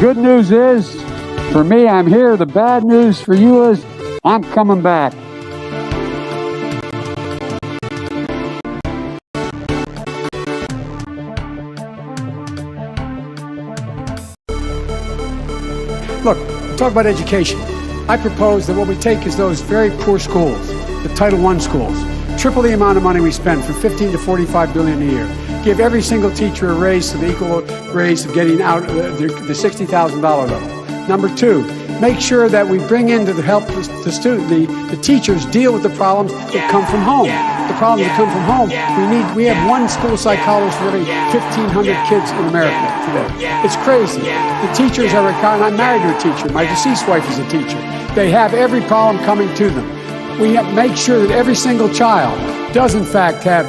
good news is, for me, I'm here. The bad news for you is, I'm coming back. Look, talk about education. I propose that what we take is those very poor schools, the Title I schools, triple the amount of money we spend, from $15 to $45 billion a year. Give every single teacher a raise to the equal raise of getting out of the $60,000 level. Number two, make sure that we bring in to help the teachers deal with the problems that come from home. The problems that come from home. We have one school psychologist for every 1,500 kids in America today. It's crazy. The teachers are, and I'm married to a teacher. My deceased wife is a teacher. They have every problem coming to them. We have to make sure that every single child does in fact have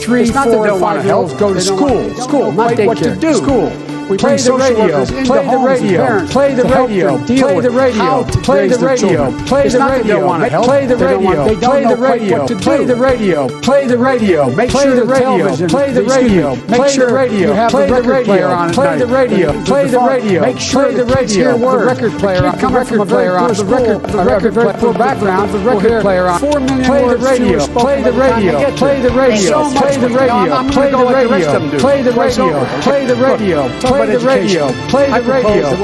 3, 4, 5 year olds go to school, not daycare. What to do? School. We play the radio, play the radio, play the radio, play the radio, play the radio, play the radio, play the radio, play the radio, play the radio, play the radio, make sure the radio, play the radio, make sure you have the record player on it, play the radio, play the radio, make sure the radio, the record player on, coming from a player on, the record very poor background, the record player on, 4 million play the radio, play the radio, play the radio, play the radio, play the radio, play the radio, play the radio. Play the radio,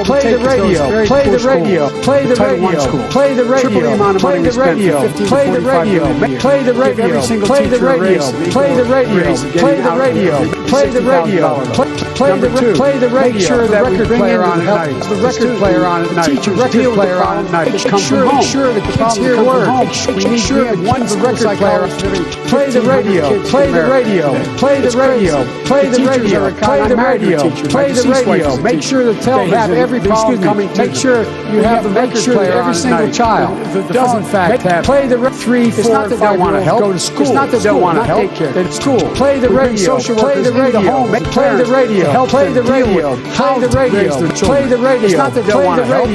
play the radio, play the radio, play the radio, play the radio, play the radio, play the radio, play the radio, play the radio, play the radio, play the radio, play the radio, play the radio, play the radio. Make sure that we bring in the record player on at night, teacher record player on at night. Make sure the kids hear the word. Make sure that one's the record player. Play the radio, play the radio, play the radio, play the radio, play the radio, play the radio. Make sure the television have every problem coming. Make sure you have the record player. Every single child does in fact have play the 3, 4, 5 want to help go to school. It's not that they don't want to help. It's school. Play the radio. Play the radio. Play the radio. Play the radio. Play the radio. Play the radio. It's not that they don't want to help.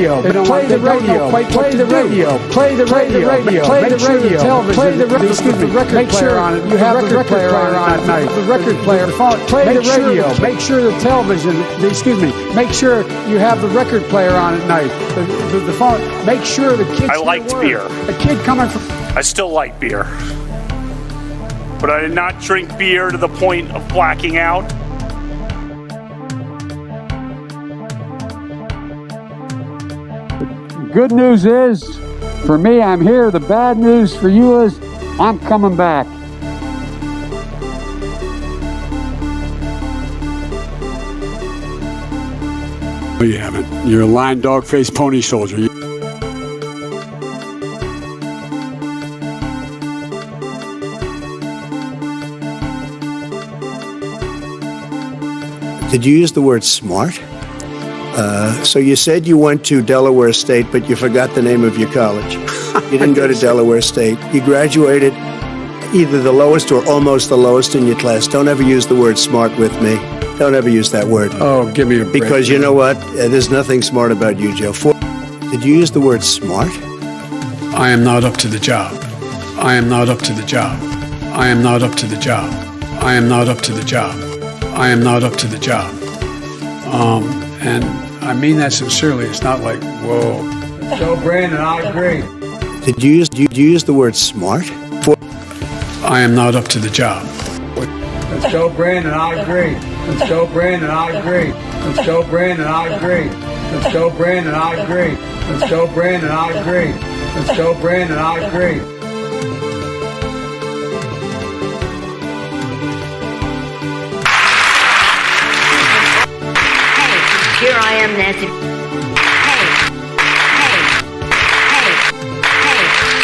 Play the radio. Play the radio. Play the radio. Play the radio. Play the radio. Excuse me. Record player on it. You have the record player on at night. The record player. Play the radio. Make sure the television. Excuse me. Make sure you have the record player on at night. The phone. Make sure the kids. I liked beer. A kid coming from. I still like beer, but I did not drink beer to the point of blacking out. Good news is, for me, I'm here. The bad news for you is, I'm coming back. No, you haven't. You're a lying dog-faced pony soldier. Did you use the word smart? So you said you went to Delaware State, but you forgot the name of your college. You didn't go to Delaware State. You graduated either the lowest or almost the lowest in your class. Don't ever use the word smart with me. Don't ever use that word. Oh, give me a break. Because you know what? There's nothing smart about you, Joe. Did you use the word smart? I am not up to the job. I am not up to the job. I am not up to the job. I am not up to the job. I am not up to the job. And I mean that sincerely. It's not like, whoa. So, Brandon, I agree. Did you use the word smart? I am not up to the job. Let's go, Brandon, I agree. Let's go, Brandon, I agree. Let's go, Brandon, I agree. Let's go, Brandon, I agree. Let's go, Brandon, I agree. Let's go, Brandon, I agree. Hey, here I am, Nancy.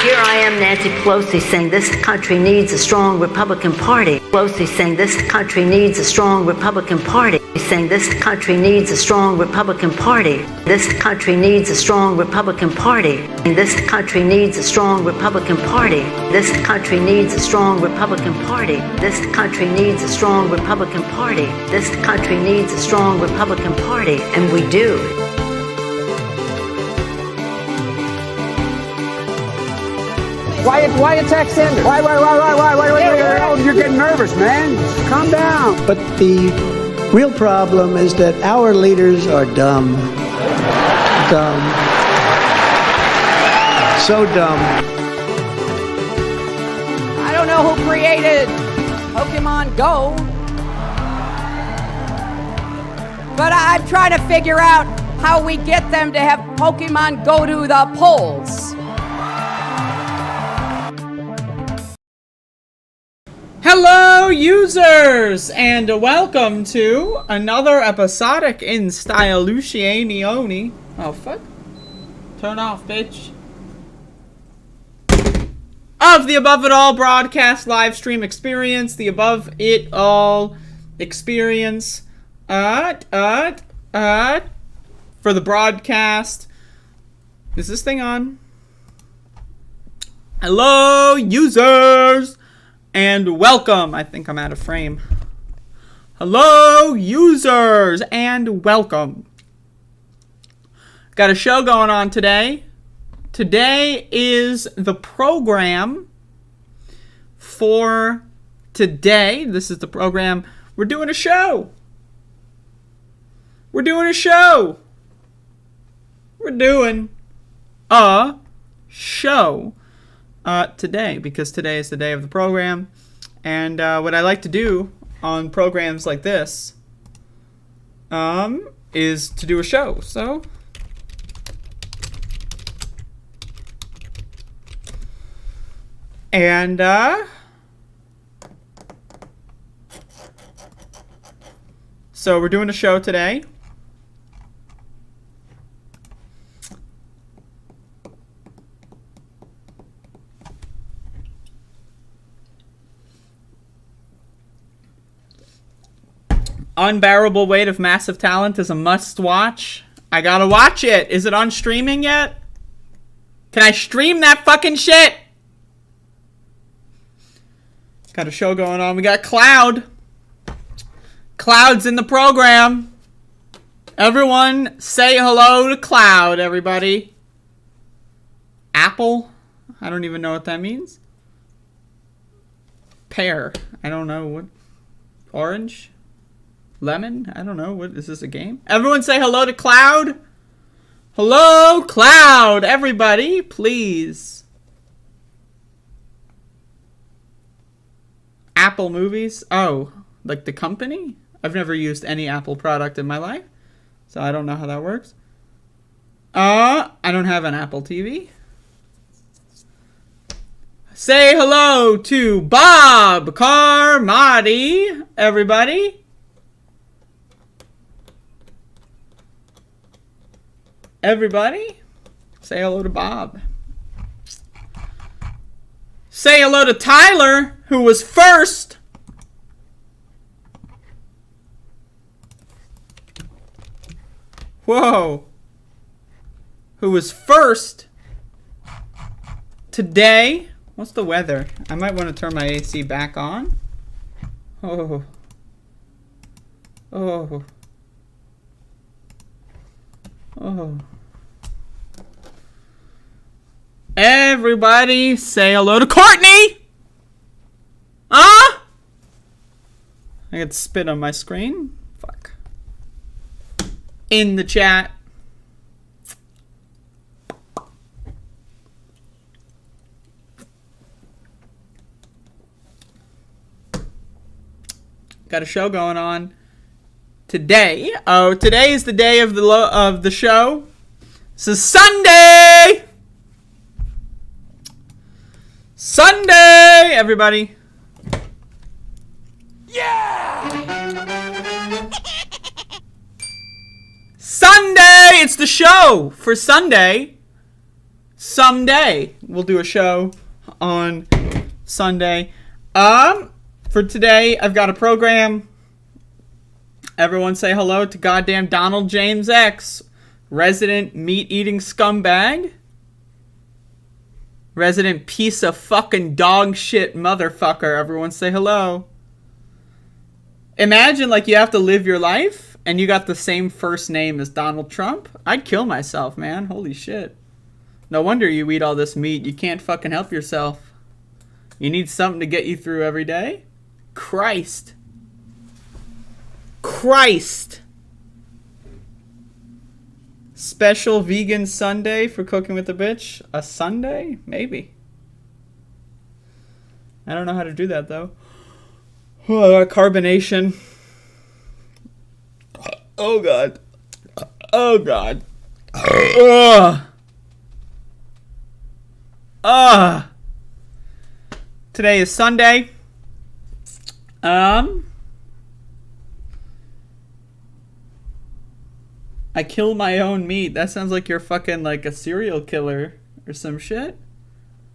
Here I am, Nancy Pelosi, saying this country needs a strong Republican Party. Pelosi saying this country needs a strong Republican Party. Saying this country needs a strong Republican Party. This country needs a strong Republican Party. This country needs a strong Republican Party. This country needs a strong Republican Party. This country needs a strong Republican Party. This country needs a strong Republican Party, and we do. Why attack Sanders? Why? You're getting nervous, man. Calm down. But the real problem is that our leaders are dumb. dumb. So dumb. I don't know who created Pokemon Go, but I'm trying to figure out how we get them to have Pokemon go to the polls. Hello, users, and welcome to another episodic in style Lucianioni. Oh, fuck. Turn off, bitch. Of the Above It All broadcast live stream experience, the Above It All experience, for the broadcast. Is this thing on? Hello, users, and welcome. I think I'm out of frame. Hello, users, and welcome. Got a show going on today. Today is the program for today. This is the program. We're doing a show. We're doing a show. We're doing a show today, because today is the day of the program. And what I like to do on programs like this is to do a show. So and so we're doing a show today. Unbearable Weight of Massive Talent is a must-watch. I gotta watch it. Is it on streaming yet? Can I stream that fucking shit? Got a show going on. We got Cloud. Cloud's in the program. Everyone say hello to Cloud, everybody. Apple? I don't even know what that means. Pear. I don't know what. Orange? Lemon? I don't know. What is this, a game? Everyone say hello to Cloud. Hello, Cloud. Everybody, please. Apple Movies. Oh, like the company? I've never used any Apple product in my life, so I don't know how that works. I don't have an Apple TV. Say hello to Bob Carmody, everybody. Everybody, say hello to Bob. Say hello to Tyler, who was first. Whoa. Who was first today. What's the weather? I might want to turn my AC back on. Oh. Oh. Oh. Everybody say hello to Courtney! Huh? I got spit on my screen. Fuck. In the chat. Got a show going on today. Oh, today is the day of the show. This is Sunday! Sunday, everybody. Yeah! Sunday! It's the show for Sunday. Someday we'll do a show on Sunday. For today, I've got a program. Everyone say hello to goddamn Donald James X, resident meat-eating scumbag. Resident piece of fucking dog shit motherfucker. Everyone say hello. Imagine, like, you have to live your life and you got the same first name as Donald Trump. I'd kill myself, man. Holy shit. No wonder you eat all this meat. You can't fucking help yourself. You need something to get you through every day. Christ. Christ. Special vegan Sunday for cooking with a bitch. A Sunday? Maybe. I don't know how to do that, though. Oh, carbonation. Oh, God. Oh, God. Ugh. Today is Sunday. I kill my own meat. That sounds like you're fucking like a serial killer or some shit.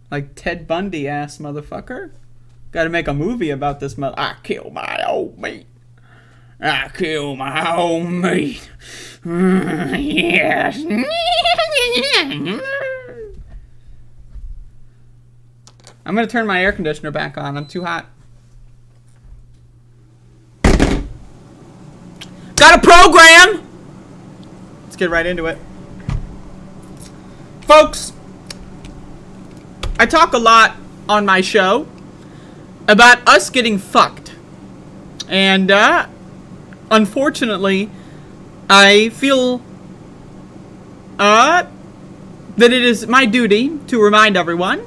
Like Ted Bundy ass motherfucker. Gotta make a movie about this I kill my own meat. I kill my own meat. Yes. I'm gonna turn my air conditioner back on. I'm too hot. Got a program! Let's get right into it. Folks, I talk a lot on my show about us getting fucked. And, unfortunately, I feel, that it is my duty to remind everyone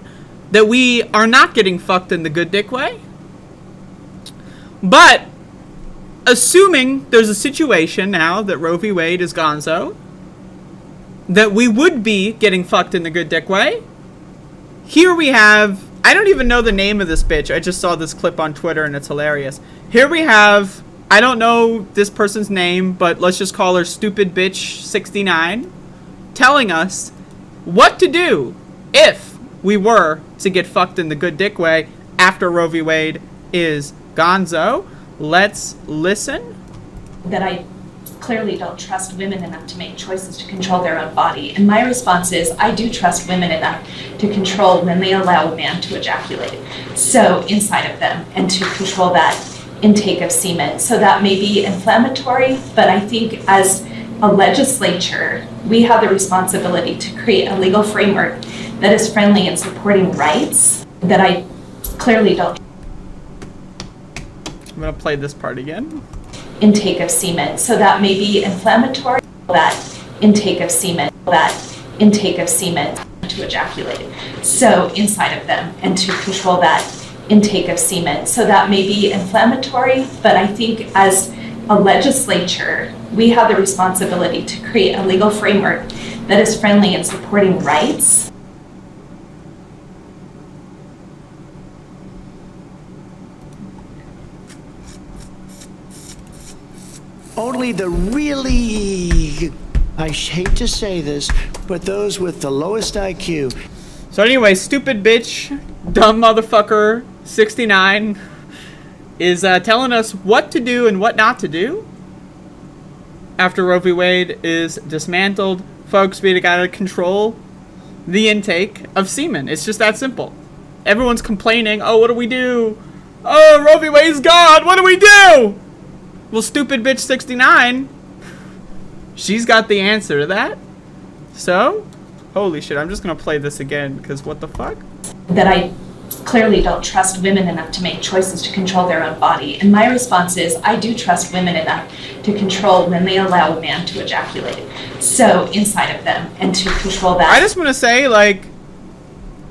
that we are not getting fucked in the good dick way. But, assuming there's a situation now that Roe v. Wade is gonzo, that we would be getting fucked in the good dick way, here we have, I don't even know the name of this bitch. I just saw this clip on Twitter and it's hilarious. Here we have, I don't know this person's name, but let's just call her Stupid Bitch 69, telling us what to do if we were to get fucked in the good dick way after Roe v. Wade is gonzo. Let's listen. That I clearly don't trust women enough to make choices to control their own body. And my response is, I do trust women enough to control when they allow a man to ejaculate. So inside of them, and to control that intake of semen. So that may be inflammatory, but I think as a legislature, we have the responsibility to create a legal framework that is friendly in supporting rights that I clearly don't. I'm going to play this part again. Intake of semen. So that may be inflammatory, that intake of semen, to ejaculate. So inside of them, and to control that intake of semen. So that may be inflammatory, but I think as a legislature, we have the responsibility to create a legal framework that is friendly in supporting rights. Only the really, I hate to say this, but those with the lowest IQ. So anyway, Stupid Bitch, dumb motherfucker 69 is telling us what to do and what not to do after Roe v. Wade is dismantled. Folks, we gotta control the intake of semen. It's just that simple. Everyone's complaining, oh, what do we do? Oh, Roe v. Wade's gone, what do we do? Well, Stupid Bitch 69, she's got the answer to that. So, holy shit, I'm just gonna play this again, because what the fuck? That I clearly don't trust women enough to make choices to control their own body. And my response is, I do trust women enough to control when they allow a man to ejaculate. So, inside of them, and to control that. I just want to say, like,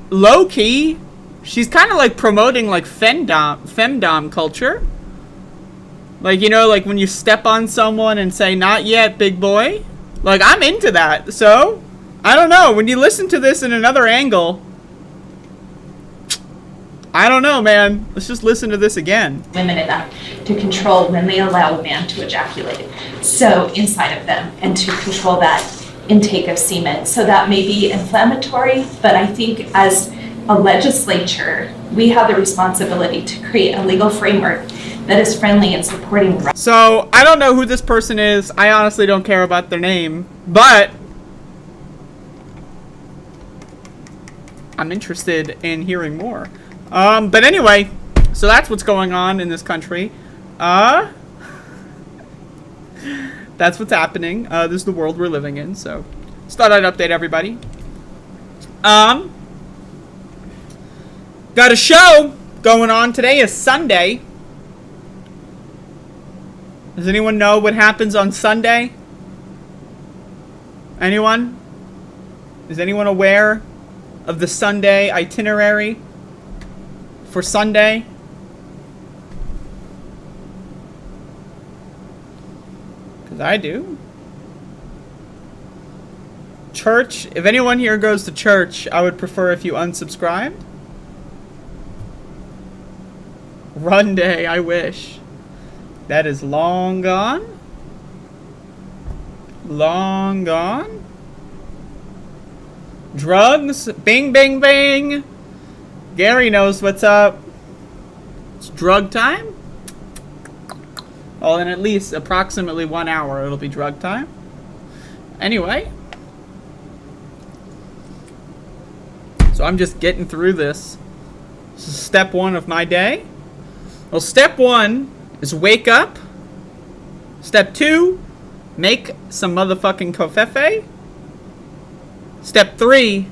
low-key, she's kind of like promoting, like, femdom culture. Like, you know, like when you step on someone and say, not yet, big boy. Like, I'm into that. So, I don't know. When you listen to this in another angle, I don't know, man. Let's just listen to this again. Women enough to control when they allow a man to ejaculate. So, inside of them, and to control that intake of semen. So that may be inflammatory, but I think as a legislature, we have the responsibility to create a legal framework that is friendly in supporting rights. So, I don't know who this person is. I honestly don't care about their name. But I'm interested in hearing more. But anyway, so that's what's going on in this country. That's what's happening. This is the world we're living in. So, just thought I'd update everybody. Got a show going on. Today is Sunday. Does anyone know what happens on Sunday? Anyone? Is anyone aware of the Sunday itinerary for Sunday? Because I do. Church. If anyone here goes to church, I would prefer if you unsubscribed. Run day, I wish. That is long gone. Long gone. Drugs. Bing, bing, bing. Gary knows what's up. It's drug time. Well, in at least approximately 1 hour, it'll be drug time. Anyway. So I'm just getting through this. This is step 1 of my day. Well, step 1 is wake up. Step 2, make some motherfucking covfefe. Step 3,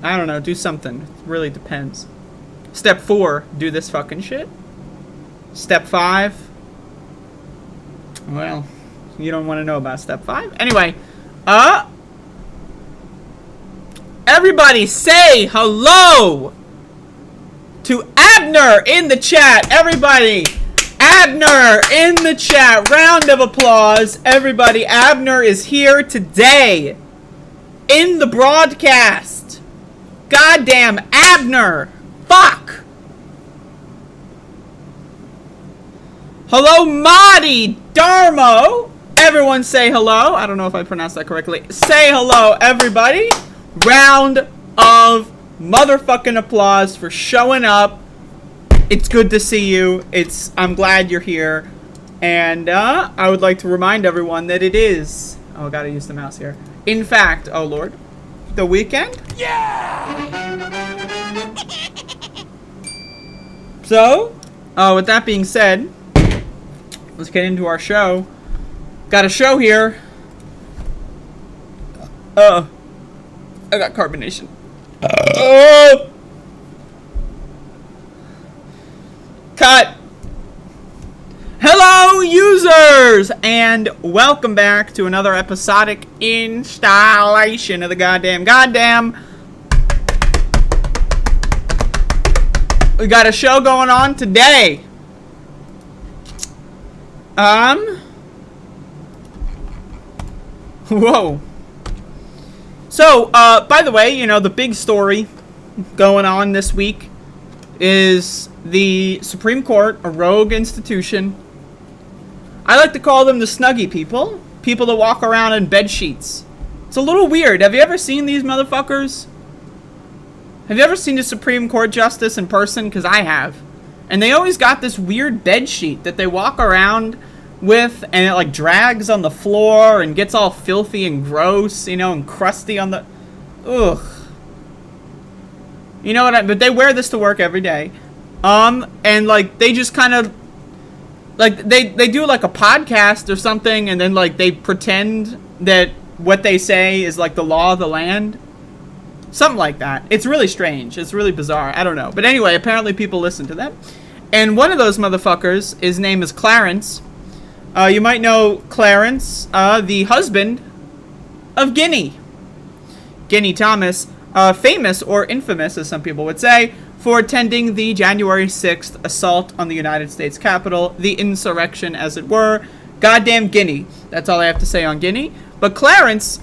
I don't know, do something. It really depends. Step 4, do this fucking shit. Step 5, well, you don't want to know about step 5. Anyway, everybody say hello to Abner in the chat. Everybody, Abner in the chat. Round of applause. Everybody, Abner is here today in the broadcast. Goddamn Abner. Fuck. Hello, Mahdi Darmo. Everyone say hello. I don't know if I pronounced that correctly. Say hello, everybody. Round of motherfucking applause for showing up. It's good to see you. I'm glad you're here. And I would like to remind everyone that it is, oh, gotta use the mouse here. In fact, oh Lord, the weekend? Yeah! So, with that being said, let's get into our show. Got a show here. I got carbonation. Cut. Hello, users, and welcome back to another episodic installation of the goddamn. We got a show going on today. Whoa. So, by the way, you know, the big story going on this week is the Supreme Court, a rogue institution. I like to call them the Snuggie people. People that walk around in bed sheets. It's a little weird. Have you ever seen these motherfuckers? Have you ever seen a Supreme Court justice in person? Because I have. And they always got this weird bed sheet that they walk around with, and it like drags on the floor and gets all filthy and gross, you know, and crusty on the... Ugh. You know what but they wear this to work every day. And like they just kind of like they do like a podcast or something, and then like they pretend that what they say is like the law of the land. Something like that. It's really strange. It's really bizarre. I don't know. But anyway, apparently people listen to them. And one of those motherfuckers, his name is Clarence. You might know Clarence, the husband of Guinea. Guinea Thomas, famous or infamous, as some people would say, for attending the January 6th assault on the United States Capitol, the insurrection, as it were. Goddamn Guinea. That's all I have to say on Guinea. But Clarence,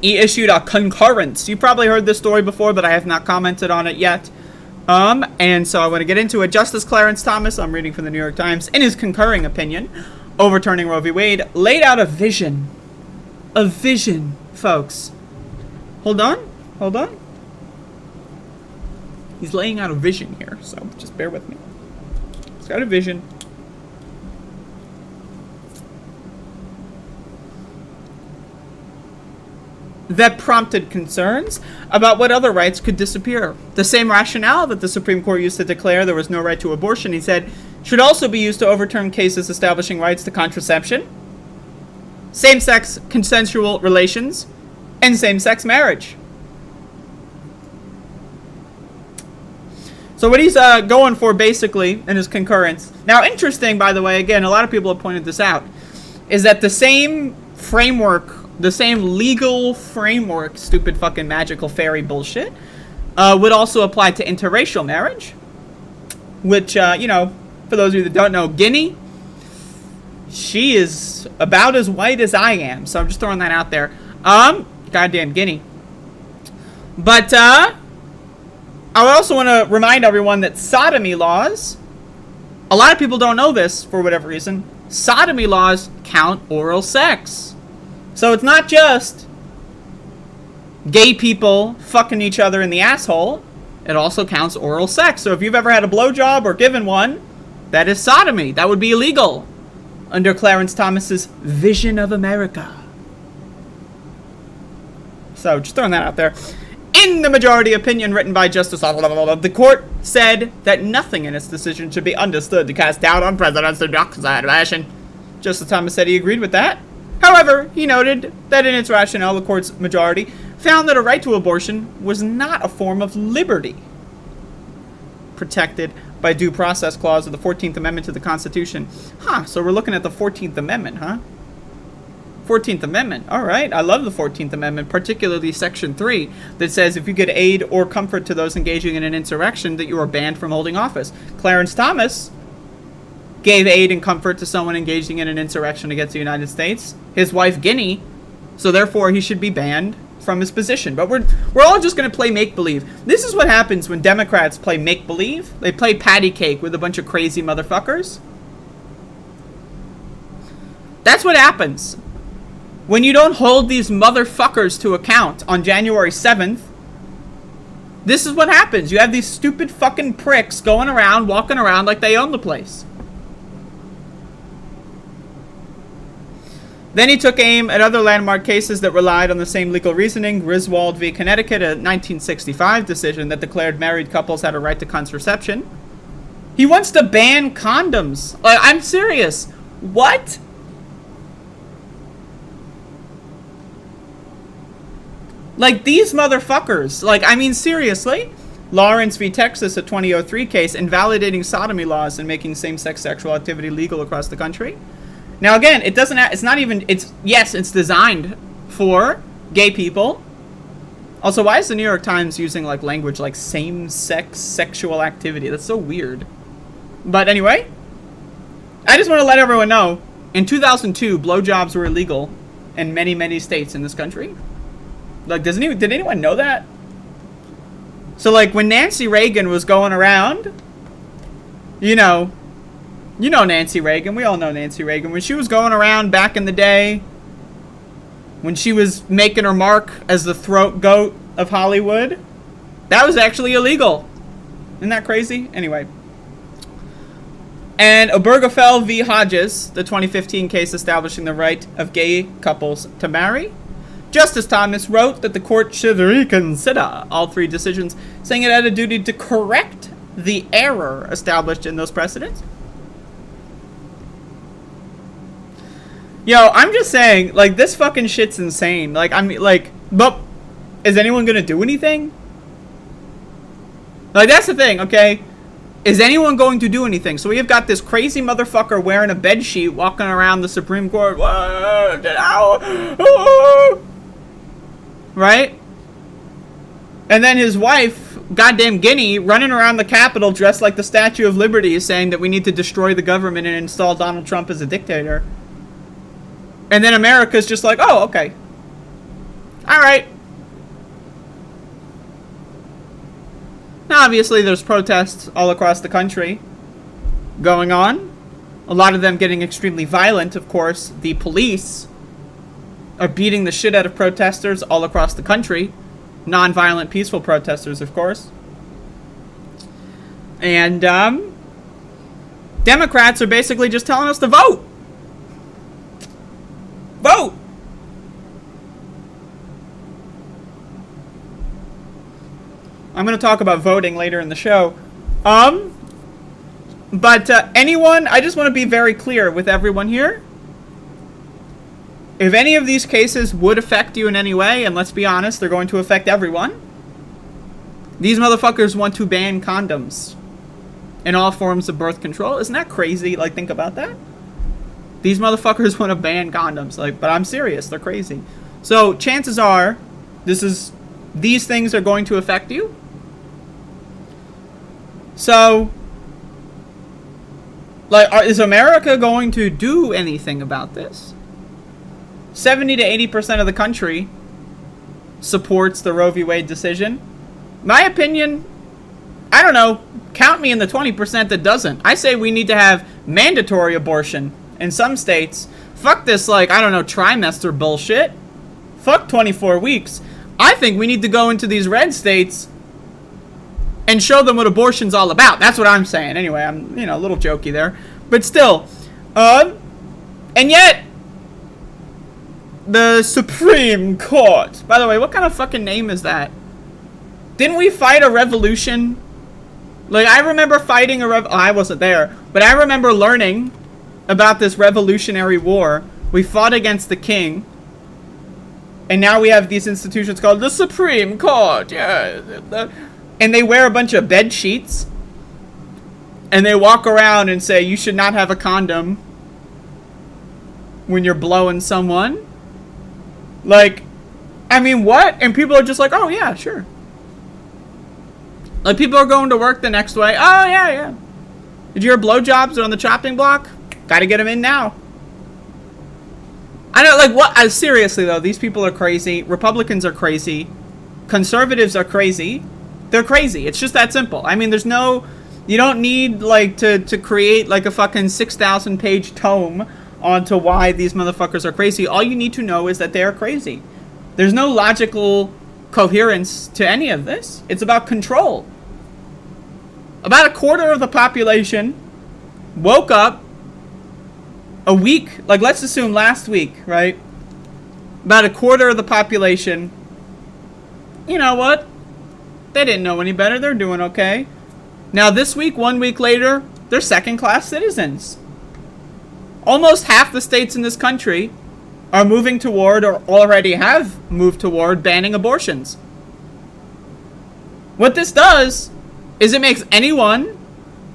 he issued a concurrence. You probably heard this story before, but I have not commented on it yet. And so I want to get into it. Justice Clarence Thomas, I'm reading from the New York Times, in his concurring opinion, overturning Roe v. Wade, laid out a vision. A vision, folks. Hold on. He's laying out a vision here, so just bear with me. He's got a vision. That prompted concerns about what other rights could disappear. The same rationale that the Supreme Court used to declare there was no right to abortion, he said, should also be used to overturn cases establishing rights to contraception, same-sex consensual relations, and same-sex marriage. So what he's going for, basically, in his concurrence... Now, interesting, by the way, again, a lot of people have pointed this out, is that the same framework, the same legal framework, stupid fucking magical fairy bullshit, would also apply to interracial marriage, which, you know, for those of you that don't know, Guinea, she is about as white as I am, so I'm just throwing that out there. Goddamn Guinea. But, I also want to remind everyone that sodomy laws, a lot of people don't know this for whatever reason, sodomy laws count oral sex. So it's not just gay people fucking each other in the asshole, it also counts oral sex. So if you've ever had a blowjob or given one, that is sodomy. That would be illegal under Clarence Thomas's Vision of America. So just throwing that out there. In the majority opinion written by Justice, the court said that nothing in its decision should be understood to cast doubt on President Sudok's admission. Justice Thomas said he agreed with that. However, he noted that in its rationale, the court's majority found that a right to abortion was not a form of liberty protected by due process clause of the 14th Amendment to the Constitution. So we're looking at the 14th Amendment, 14th Amendment. All right, I love the 14th Amendment, particularly Section 3, that says if you give aid or comfort to those engaging in an insurrection, that you are banned from holding office. Clarence Thomas gave aid and comfort to someone engaging in an insurrection against the United States, his wife Guinea, so therefore he should be banned from his position. But we're all just going to play make-believe. This is what happens when Democrats play make-believe. They play patty cake with a bunch of crazy motherfuckers. That's what happens when you don't hold these motherfuckers to account on January 7th. This is what happens. You have these stupid fucking pricks going around, walking around like they own the place. Then he took aim at other landmark cases that relied on the same legal reasoning. Griswold v. Connecticut, a 1965 decision that declared married couples had a right to contraception. He wants to ban condoms. Like, I'm serious. What? Like, these motherfuckers. Like, I mean, seriously? Lawrence v. Texas, a 2003 case invalidating sodomy laws and making same-sex sexual activity legal across the country. Now, again, yes, it's designed for gay people. Also, why is the New York Times using, like, language like same-sex sexual activity? That's so weird. But anyway, I just want to let everyone know, in 2002, blowjobs were illegal in many, many states in this country. Like, did anyone know that? So, like, when Nancy Reagan was going around, you know Nancy Reagan. We all know Nancy Reagan. When she was going around back in the day, when she was making her mark as the throat goat of Hollywood, that was actually illegal. Isn't that crazy? Anyway. And Obergefell v. Hodges, the 2015 case establishing the right of gay couples to marry. Justice Thomas wrote that the court should reconsider all three decisions, saying it had a duty to correct the error established in those precedents. Yo, I'm just saying, like, this fucking shit's insane. Like, I mean, like, but is anyone gonna do anything? Like, that's the thing, okay? Is anyone going to do anything? So we have got this crazy motherfucker wearing a bedsheet walking around the Supreme Court. Right? And then his wife, goddamn Guinea, running around the Capitol dressed like the Statue of Liberty, saying that we need to destroy the government and install Donald Trump as a dictator. And then America's just like, oh, okay. All right. Now, obviously, there's protests all across the country going on. A lot of them getting extremely violent, of course. The police are beating the shit out of protesters all across the country. Non-violent, peaceful protesters, of course. And, Democrats are basically just telling us to vote. Vote! I'm going to talk about voting later in the show. But anyone, I just want to be very clear with everyone here. If any of these cases would affect you in any way, and let's be honest, they're going to affect everyone. These motherfuckers want to ban condoms and all forms of birth control. Isn't that crazy? Like, think about that. These motherfuckers want to ban condoms. Like, but I'm serious. They're crazy. So chances are, these things are going to affect you. So, like, is America going to do anything about this? 70 to 80% of the country supports the Roe v. Wade decision. My opinion, I don't know, count me in the 20% that doesn't. I say we need to have mandatory abortion in some states. Fuck this, like, I don't know, trimester bullshit. Fuck 24 weeks. I think we need to go into these red states and show them what abortion's all about. That's what I'm saying. Anyway, I'm, a little jokey there. But still, and yet, the Supreme Court. By the way, what kind of fucking name is that? Didn't we fight a revolution? Like, I remember fighting I wasn't there, but I remember learning about this Revolutionary War. We fought against the king, and now we have these institutions called the Supreme Court. Yeah, and they wear a bunch of bed sheets, and they walk around and say you should not have a condom when you're blowing someone. Like, I mean, what? And people are just like, oh yeah, sure. Like, people are going to work the next way. Oh yeah. Did you hear blowjobs are on the chopping block? Gotta get them in now. I know, like, what? Seriously though, these people are crazy. Republicans are crazy. Conservatives are crazy. They're crazy. It's just that simple. I mean, you don't need, like, to create, like, a fucking 6,000 page tome onto why these motherfuckers are crazy. All you need to know is that they are crazy. There's no logical coherence to any of this. It's about control. About a quarter of the population woke up a week, like, let's assume last week, right? About a quarter of the population, you know what? They didn't know any better. They're doing okay. Now this week, 1 week later, they're second-class citizens. Almost half the states in this country are moving toward, or already have moved toward, banning abortions. What this does is it makes anyone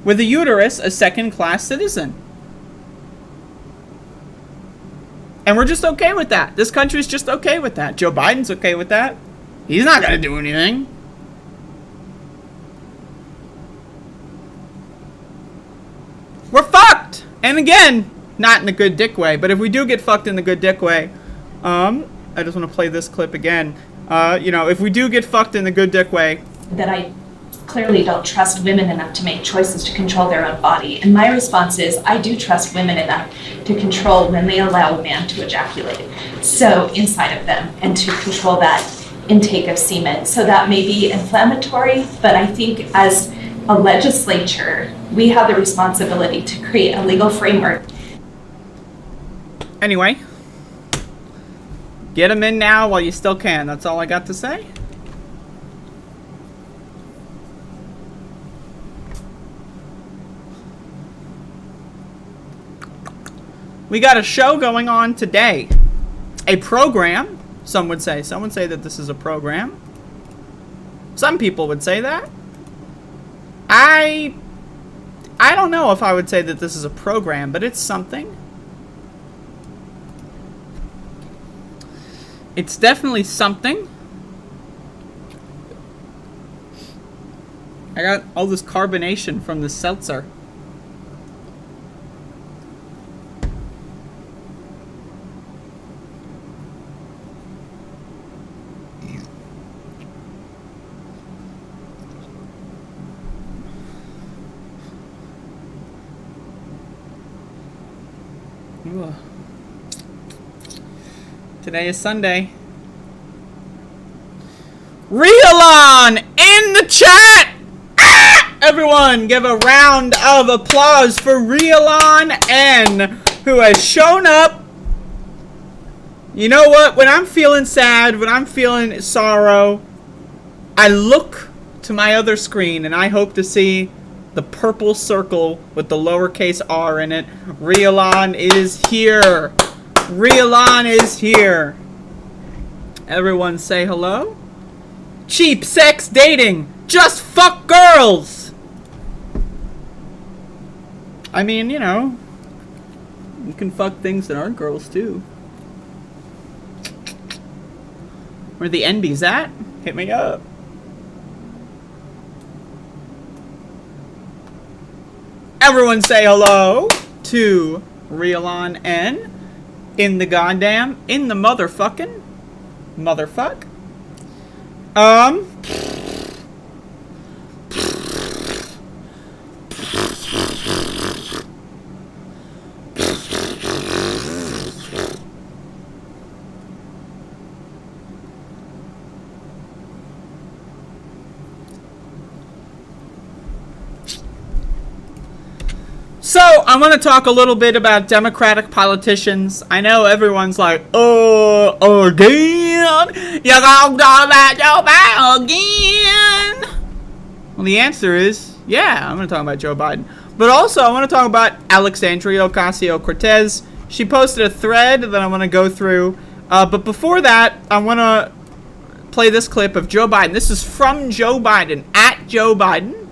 with a uterus a second-class citizen. And we're just okay with that. This country's just okay with that. Joe Biden's okay with that. He's not going to do anything. We're fucked! And again, not in the good dick way, but if we do get fucked in the good dick way, I just want to play this clip again. If we do get fucked in the good dick way, that I clearly don't trust women enough to make choices to control their own body. And my response is, I do trust women enough to control when they allow a man to ejaculate. So inside of them, and to control that intake of semen. So that may be inflammatory, but I think as a legislature, we have the responsibility to create a legal framework. Anyway, get them in now while you still can. That's all I got to say. We got a show going on today. A program, some would say. Some would say that this is a program. Some people would say that. I don't know if I would say that this is a program, but it's something. It's definitely something. I got all this carbonation from the seltzer. Ooh. Today is Sunday. Realon in the chat! Ah! Everyone give a round of applause for Realon N, who has shown up. You know what? When I'm feeling sad, when I'm feeling sorrow, I look to my other screen and I hope to see the purple circle with the lowercase r in it. Realon is here. Realon is here. Everyone say hello. Cheap sex dating. Just fuck girls. I mean, You can fuck things that aren't girls, too. Where the NB's at? Hit me up. Everyone say hello to Realon N. In the motherfucking motherfuck. So, I want to talk a little bit about Democratic politicians. I know everyone's like, again? You're going to talk about Joe Biden again? Well, the answer is, yeah, I'm going to talk about Joe Biden. But also, I want to talk about Alexandria Ocasio-Cortez. She posted a thread that I want to go through. But before that, I want to play this clip of Joe Biden. This is from Joe Biden, at Joe Biden.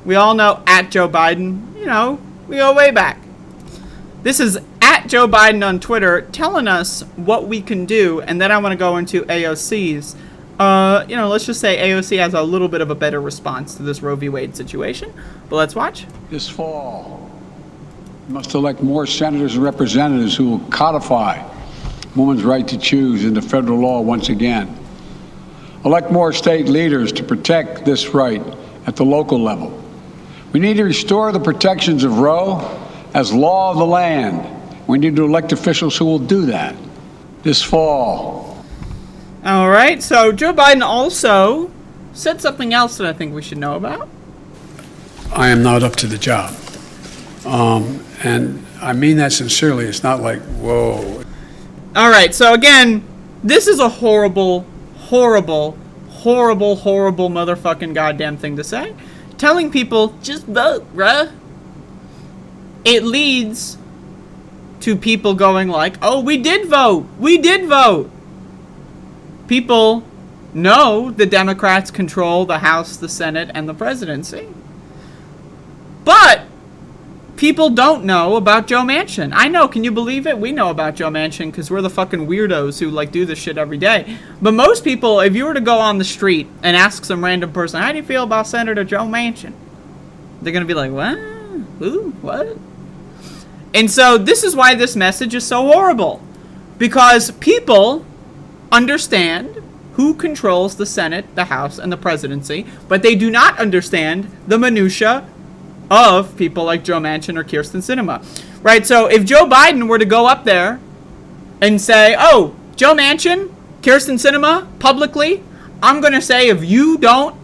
We all know at Joe Biden, you know. We go way back. This is at Joe Biden on Twitter telling us what we can do, and then I want to go into AOC's. Let's just say AOC has a little bit of a better response to this Roe v. Wade situation. But let's watch. This fall, we must elect more senators and representatives who will codify women's right to choose into federal law once again. Elect more state leaders to protect this right at the local level. We need to restore the protections of Roe as law of the land. We need to elect officials who will do that this fall. All right, so Joe Biden also said something else that I think we should know about. I am not up to the job. And I mean that sincerely. It's not like, whoa. All right, so again, this is a horrible, horrible, horrible, horrible motherfucking goddamn thing to say. Telling people, just vote, bruh. It leads to people going like, oh, we did vote. We did vote. People know the Democrats control the House, the Senate, and the presidency. But people don't know about Joe Manchin. I know, can you believe it? We know about Joe Manchin because we're the fucking weirdos who like do this shit every day. But most people, if you were to go on the street and ask some random person, how do you feel about Senator Joe Manchin? They're going to be like, what? Who? What? And so this is why this message is so horrible. Because people understand who controls the Senate, the House, and the presidency, but they do not understand the minutia of people like Joe Manchin or Kyrsten Sinema, right? So if Joe Biden were to go up there and say, oh, Joe Manchin, Kyrsten Sinema, publicly, I'm going to say if you don't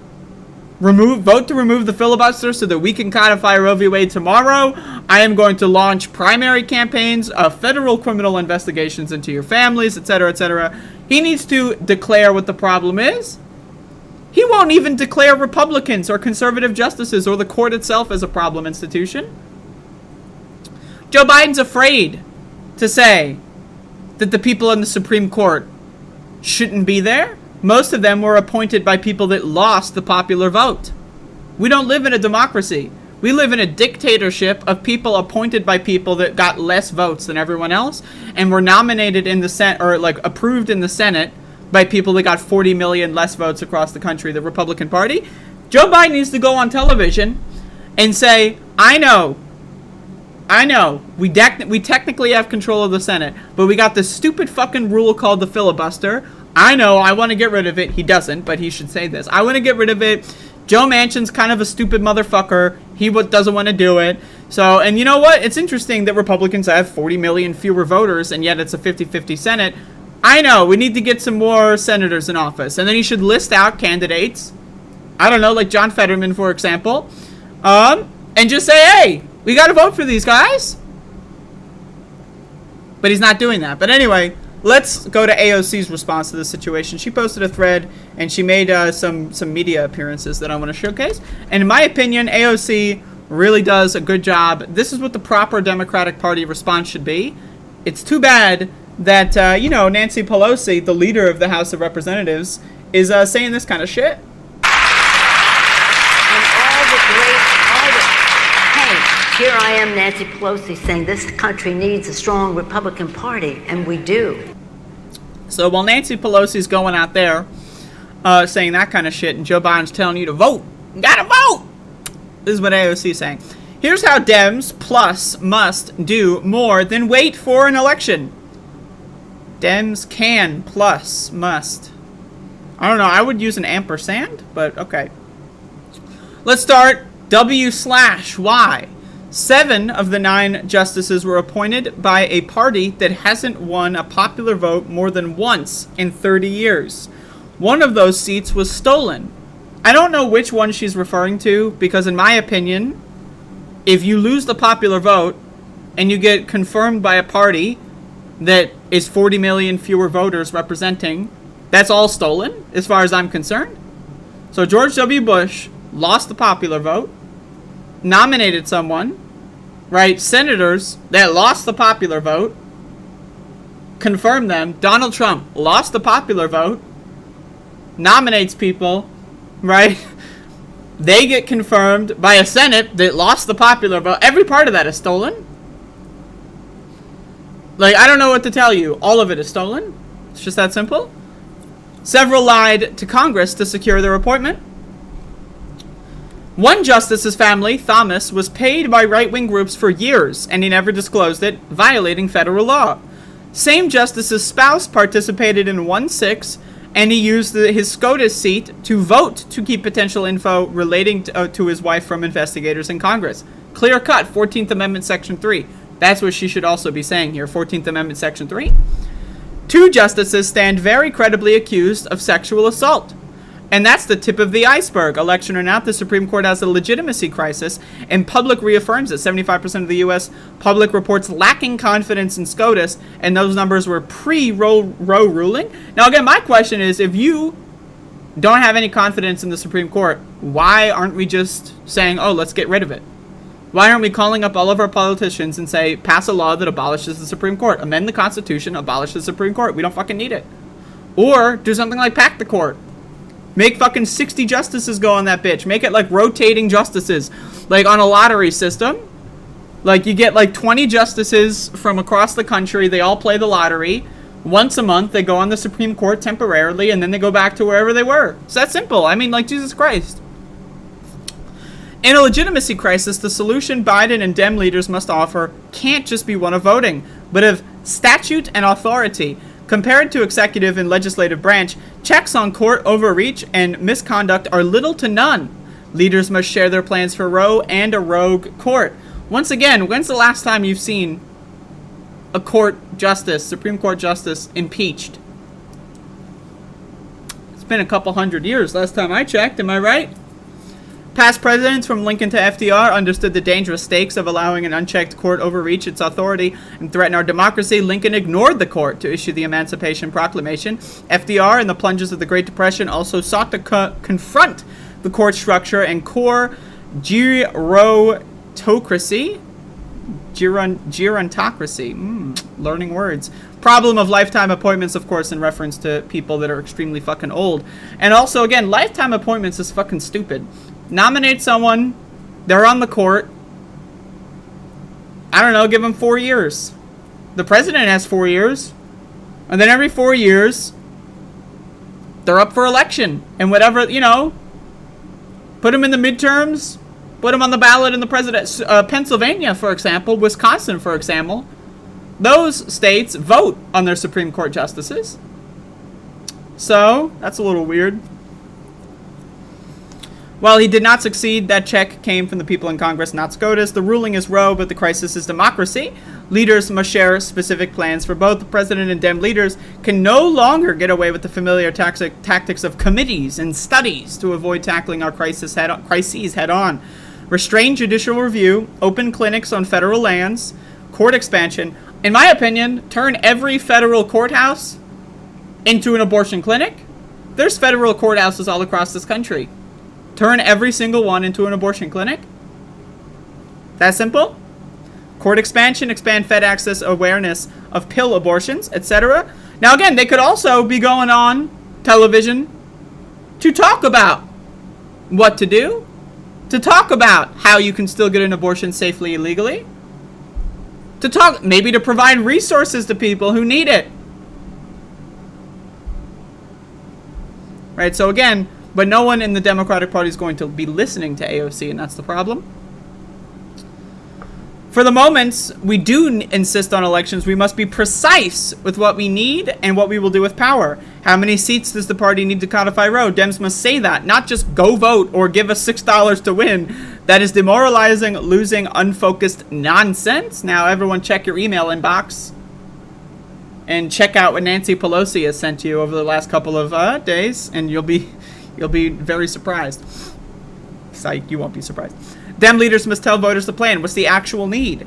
vote to remove the filibuster so that we can codify Roe v. Wade tomorrow, I am going to launch primary campaigns of federal criminal investigations into your families, etc., etc. He needs to declare what the problem is. He won't even declare Republicans or conservative justices or the court itself as a problem institution. Joe Biden's afraid to say that the people in the Supreme Court shouldn't be there. Most of them were appointed by people that lost the popular vote. We don't live in a democracy. We live in a dictatorship of people appointed by people that got less votes than everyone else and were nominated in the Senate, or like approved in the Senate, by people that got 40 million less votes across the country, the Republican Party. Joe Biden needs to go on television and say, I know, we technically have control of the Senate, but we got this stupid fucking rule called the filibuster. I know, I want to get rid of it. He doesn't, but he should say this. I want to get rid of it. Joe Manchin's kind of a stupid motherfucker. He doesn't want to do it. So, and you know what? It's interesting that Republicans have 40 million fewer voters, and yet it's a 50-50 Senate. I know, we need to get some more senators in office. And then he should list out candidates. I don't know, like John Fetterman, for example. And just say, hey, we got to vote for these guys. But he's not doing that. But anyway, let's go to AOC's response to the situation. She posted a thread, and she made some media appearances that I want to showcase. And in my opinion, AOC really does a good job. This is what the proper Democratic Party response should be. It's too bad that, Nancy Pelosi, the leader of the House of Representatives, is saying this kind of shit. And all the great artists. Hey, Here I am, Nancy Pelosi, saying this country needs a strong Republican Party, and we do. So while Nancy Pelosi's going out there saying that kind of shit, and Joe Biden's telling you to vote, you gotta vote! This is what AOC is saying. Here's how Dems plus must do more than wait for an election. Dems can plus must. I don't know, I would use an ampersand, but okay. Let's start W/Y. 7 of the 9 justices were appointed by a party that hasn't won a popular vote more than once in 30 years. One of those seats was stolen. I don't know which one she's referring to, because in my opinion, if you lose the popular vote and you get confirmed by a party that is 40 million fewer voters representing, that's all stolen as far as I'm concerned. So George W. Bush lost the popular vote, nominated someone, right? Senators that lost the popular vote, confirmed them. Donald Trump lost the popular vote, nominates people, right? They get confirmed by a Senate that lost the popular vote. Every part of that is stolen. Like, I don't know what to tell you. All of it is stolen. It's just that simple. Several lied to Congress to secure their appointment. One justice's family, Thomas, was paid by right-wing groups for years, and he never disclosed it, violating federal law. Same justice's spouse participated in 1-6, and he used his SCOTUS seat to vote to keep potential info relating to his wife from investigators in Congress. Clear cut, 14th Amendment, Section 3. That's what she should also be saying here, 14th Amendment, Section 3. 2 justices stand very credibly accused of sexual assault. And that's the tip of the iceberg. Election or not, the Supreme Court has a legitimacy crisis, and public reaffirms it. 75% of the U.S. public reports lacking confidence in SCOTUS, and those numbers were pre-Roe ruling. Now, again, my question is, if you don't have any confidence in the Supreme Court, why aren't we just saying, oh, let's get rid of it? Why aren't we calling up all of our politicians and say, pass a law that abolishes the Supreme Court? Amend the Constitution, abolish the Supreme Court. We don't fucking need it. Or do something like pack the court. Make fucking 60 justices go on that bitch. Make it like rotating justices. Like on a lottery system. Like you get like 20 justices from across the country. They all play the lottery. Once a month they go on the Supreme Court temporarily. And then they go back to wherever they were. It's that simple. I mean, like, Jesus Christ. In a legitimacy crisis, the solution Biden and Dem leaders must offer can't just be one of voting, but of statute and authority. Compared to executive and legislative branch, checks on court overreach and misconduct are little to none. Leaders must share their plans for Roe and a rogue court. Once again, when's the last time you've seen a court justice, Supreme Court justice, impeached? It's been a couple hundred years last time I checked, am I right? Past presidents from Lincoln to FDR understood the dangerous stakes of allowing an unchecked court overreach its authority and threaten our democracy. Lincoln ignored the court to issue the Emancipation Proclamation. FDR, in the plunges of the Great Depression, also sought to confront the court structure and core gerontocracy. Learning words. Problem of lifetime appointments, of course, in reference to people that are extremely fucking old. And also, again, lifetime appointments is fucking stupid. Nominate someone, they're on the court, I don't know, give them 4 years. The president has 4 years. And then every 4 years, they're up for election. And whatever, you know, put them in the midterms, put them on the ballot in the president. Pennsylvania, for example, Wisconsin, for example, those states vote on their Supreme Court justices. So, that's a little weird. While he did not succeed, that check came from the people in Congress, not SCOTUS. The ruling is Roe, but the crisis is democracy. Leaders must share specific plans for both. The president and Dem leaders can no longer get away with the familiar tactics of committees and studies to avoid tackling our crises head on. Restrain judicial review, open clinics on federal lands, court expansion. In my opinion, turn every federal courthouse into an abortion clinic. There's federal courthouses all across this country. Turn every single one into an abortion clinic. That simple. Court expansion, expand Fed access awareness of pill abortions, etc. Now again, they could also be going on television to talk about what to do, to talk about how you can still get an abortion safely and legally, to talk, maybe to provide resources to people who need it. Right, so again, but no one in the Democratic Party is going to be listening to AOC, and that's the problem. For the moment, we do insist on elections. We must be precise with what we need and what we will do with power. How many seats does the party need to codify Roe? Dems must say that, not just go vote or give us $6 to win. That is demoralizing, losing, unfocused nonsense. Now, everyone check your email inbox and check out what Nancy Pelosi has sent you over the last couple of days, and you'll be very surprised. Psych, you won't be surprised. Dem leaders must tell voters the plan. What's the actual need?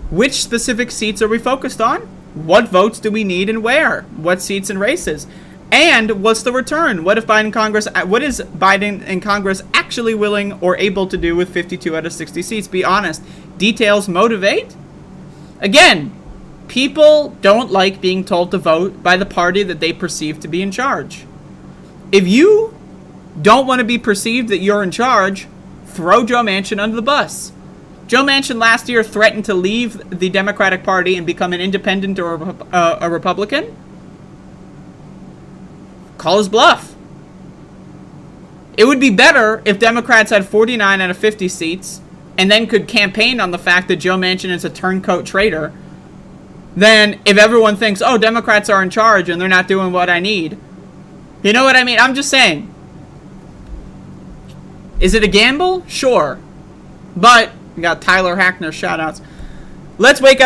Which specific seats are we focused on? What votes do we need and where? What seats and races? And what's the return? What is Biden and Congress actually willing or able to do with 52 out of 60 seats? Be honest. Details motivate? Again, people don't like being told to vote by the party that they perceive to be in charge. If you don't want to be perceived that you're in charge, throw Joe Manchin under the bus. Joe Manchin last year threatened to leave the Democratic Party and become an independent or a Republican. Call his bluff. It would be better if Democrats had 49 out of 50 seats and then could campaign on the fact that Joe Manchin is a turncoat traitor than if everyone thinks, oh, Democrats are in charge and they're not doing what I need. You know what I mean? I'm just saying. Is it a gamble? Sure. But we got Tyler Hackner shoutouts. Let's wake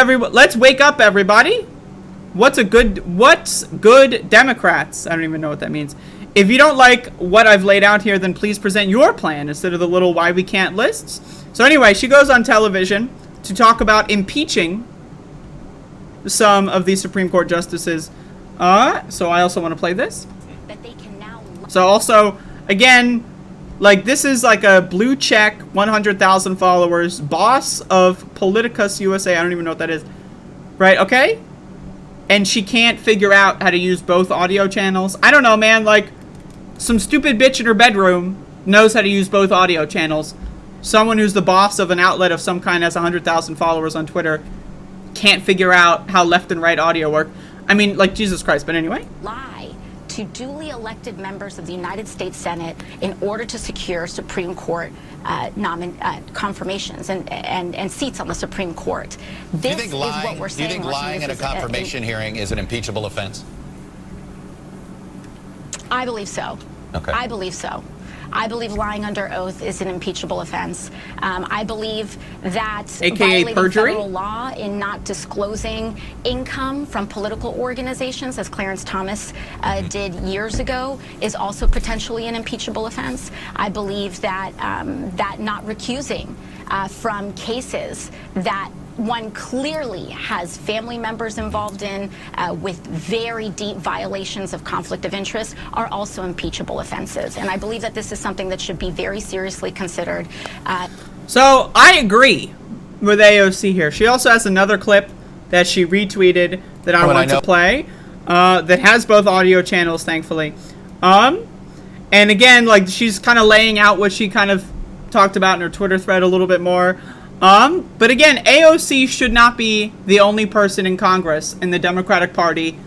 up, everybody. What's good Democrats? I don't even know what that means. If you don't like what I've laid out here, then please present your plan instead of the little why we can't lists. So anyway, she goes on television to talk about impeaching some of these Supreme Court justices. So I also want to play this. So also, again, like, this is like a blue check, 100,000 followers, boss of Politicus USA. I don't even know what that is. Right, okay? And she can't figure out how to use both audio channels. I don't know, man. Like, some stupid bitch in her bedroom knows how to use both audio channels. Someone who's the boss of an outlet of some kind has 100,000 followers on Twitter can't figure out how left and right audio work. I mean, like, Jesus Christ. But anyway. Lie to duly elected members of the United States Senate in order to secure Supreme Court confirmations and seats on the Supreme Court. This is what we're saying. Do you think lying at a confirmation hearing is an impeachable offense? I believe so. Okay. I believe so. I believe lying under oath is an impeachable offense. I believe that AKA perjury? federal law in not disclosing income from political organizations, as Clarence Thomas did years ago, is also potentially an impeachable offense. I believe that that not recusing from cases that one clearly has family members involved in with very deep violations of conflict of interest are also impeachable offenses. And I believe that this is something that should be very seriously considered. So I agree with AOC here. She also has another clip that she retweeted that I want to play that has both audio channels, thankfully. And again, like, she's kind of laying out what she kind of talked about in her Twitter thread a little bit more. But again, AOC should not be the only person in Congress in the Democratic Party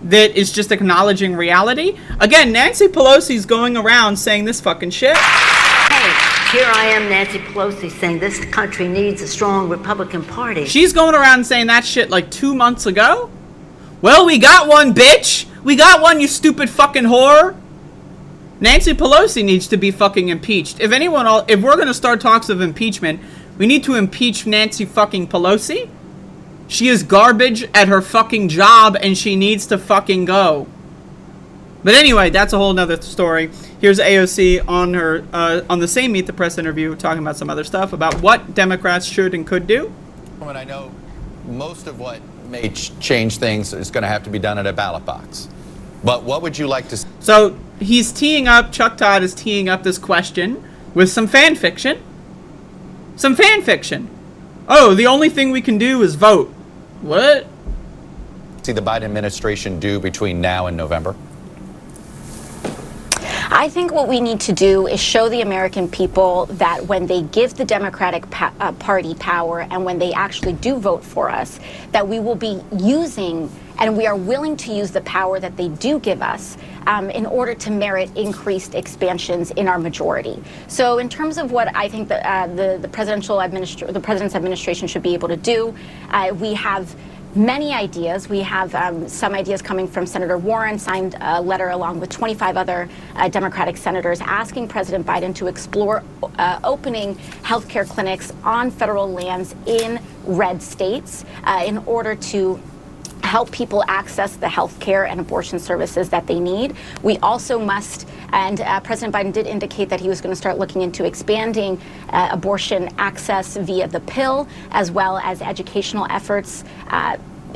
that is just acknowledging reality. Again, Nancy Pelosi's going around saying this fucking shit. Hey, here I am, Nancy Pelosi, saying this country needs a strong Republican Party. She's going around saying that shit like 2 months ago. Well, we got one, bitch. We got one, you stupid fucking whore. Nancy Pelosi needs to be fucking impeached. If we're going to start talks of impeachment, we need to impeach Nancy fucking Pelosi. She is garbage at her fucking job and she needs to fucking go. But anyway, that's a whole nother story. Here's AOC on her on the same Meet the Press interview talking about some other stuff about what Democrats should and could do. I know most of what may change things is going to have to be done at a ballot box. But what would you like to see? So he's teeing up, Chuck Todd is teeing up this question with some fan fiction. Some fan fiction. Oh, the only thing we can do is vote. What? See the Biden administration do between now and November? I think what we need to do is show the American people that when they give the Democratic Party power and when they actually do vote for us, that we will be using and we are willing to use the power that they do give us in order to merit increased expansions in our majority. So in terms of what I think the president's administration should be able to do, we have many ideas. We have some ideas coming from Senator Warren, signed a letter along with 25 other Democratic senators asking President Biden to explore opening healthcare clinics on federal lands in red states in order to help people access the health care and abortion services that they need. We also must, and President Biden did indicate that he was going to start looking into expanding abortion access via the pill, as well as educational efforts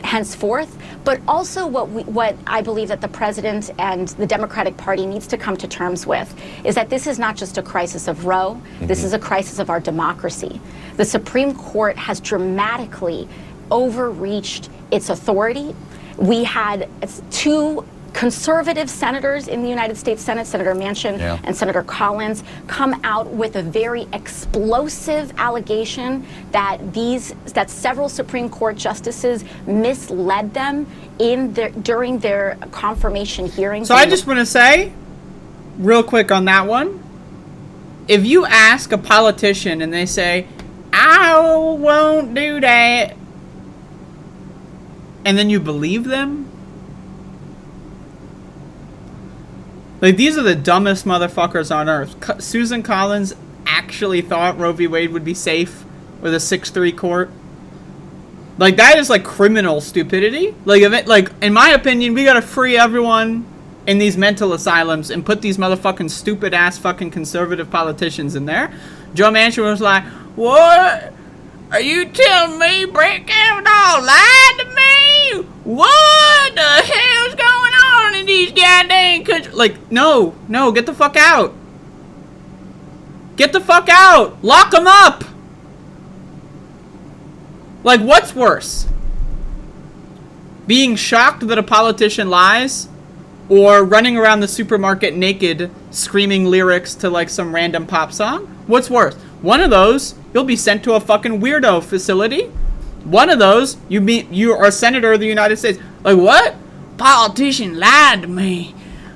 henceforth. But also what I believe that the president and the Democratic Party needs to come to terms with is that this is not just a crisis of Roe, this is a crisis of our democracy. The Supreme Court has dramatically overreached its authority. We had two conservative senators in the United States Senate, Senator Manchin and Senator Collins, come out with a very explosive allegation that several Supreme Court justices misled them during their confirmation hearings. So I just want to say, real quick on that one, if you ask a politician and they say, I won't do that, and then you believe them? Like, these are the dumbest motherfuckers on earth. Susan Collins actually thought Roe v. Wade would be safe with a 6-3 court. Like, that is, like, criminal stupidity. Like, in my opinion, we gotta free everyone in these mental asylums and put these motherfucking stupid-ass fucking conservative politicians in there. Joe Manchin was like, what? Are you telling me Brett Kavanaugh lied to me? What the hell's going on in these goddamn countries? Like, no, get the fuck out. Get the fuck out. Lock them up. Like, what's worse? Being shocked that a politician lies, or running around the supermarket naked screaming lyrics to, like, some random pop song? What's worse? One of those, you'll be sent to a fucking weirdo facility. One of those, you are a senator of the United States. Like, what? Politician lied to me.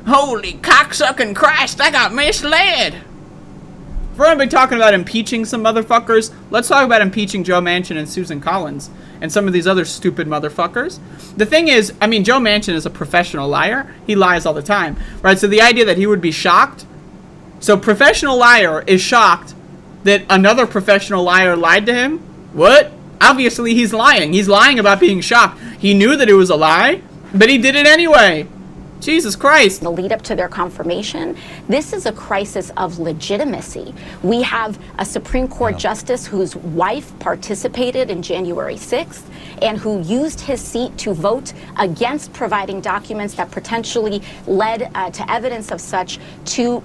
Holy cocksucking Christ, I got misled. If we're going to be talking about impeaching some motherfuckers, let's talk about impeaching Joe Manchin and Susan Collins and some of these other stupid motherfuckers. The thing is, I mean, Joe Manchin is a professional liar. He lies all the time, right? So the idea that he would be shocked. So professional liar is shocked that another professional liar lied to him? What? Obviously he's lying. He's lying about being shocked. He knew that it was a lie, but he did it anyway. Jesus Christ. The lead up to their confirmation, this is a crisis of legitimacy. We have a Supreme Court justice whose wife participated in January 6th and who used his seat to vote against providing documents that potentially led to evidence of such to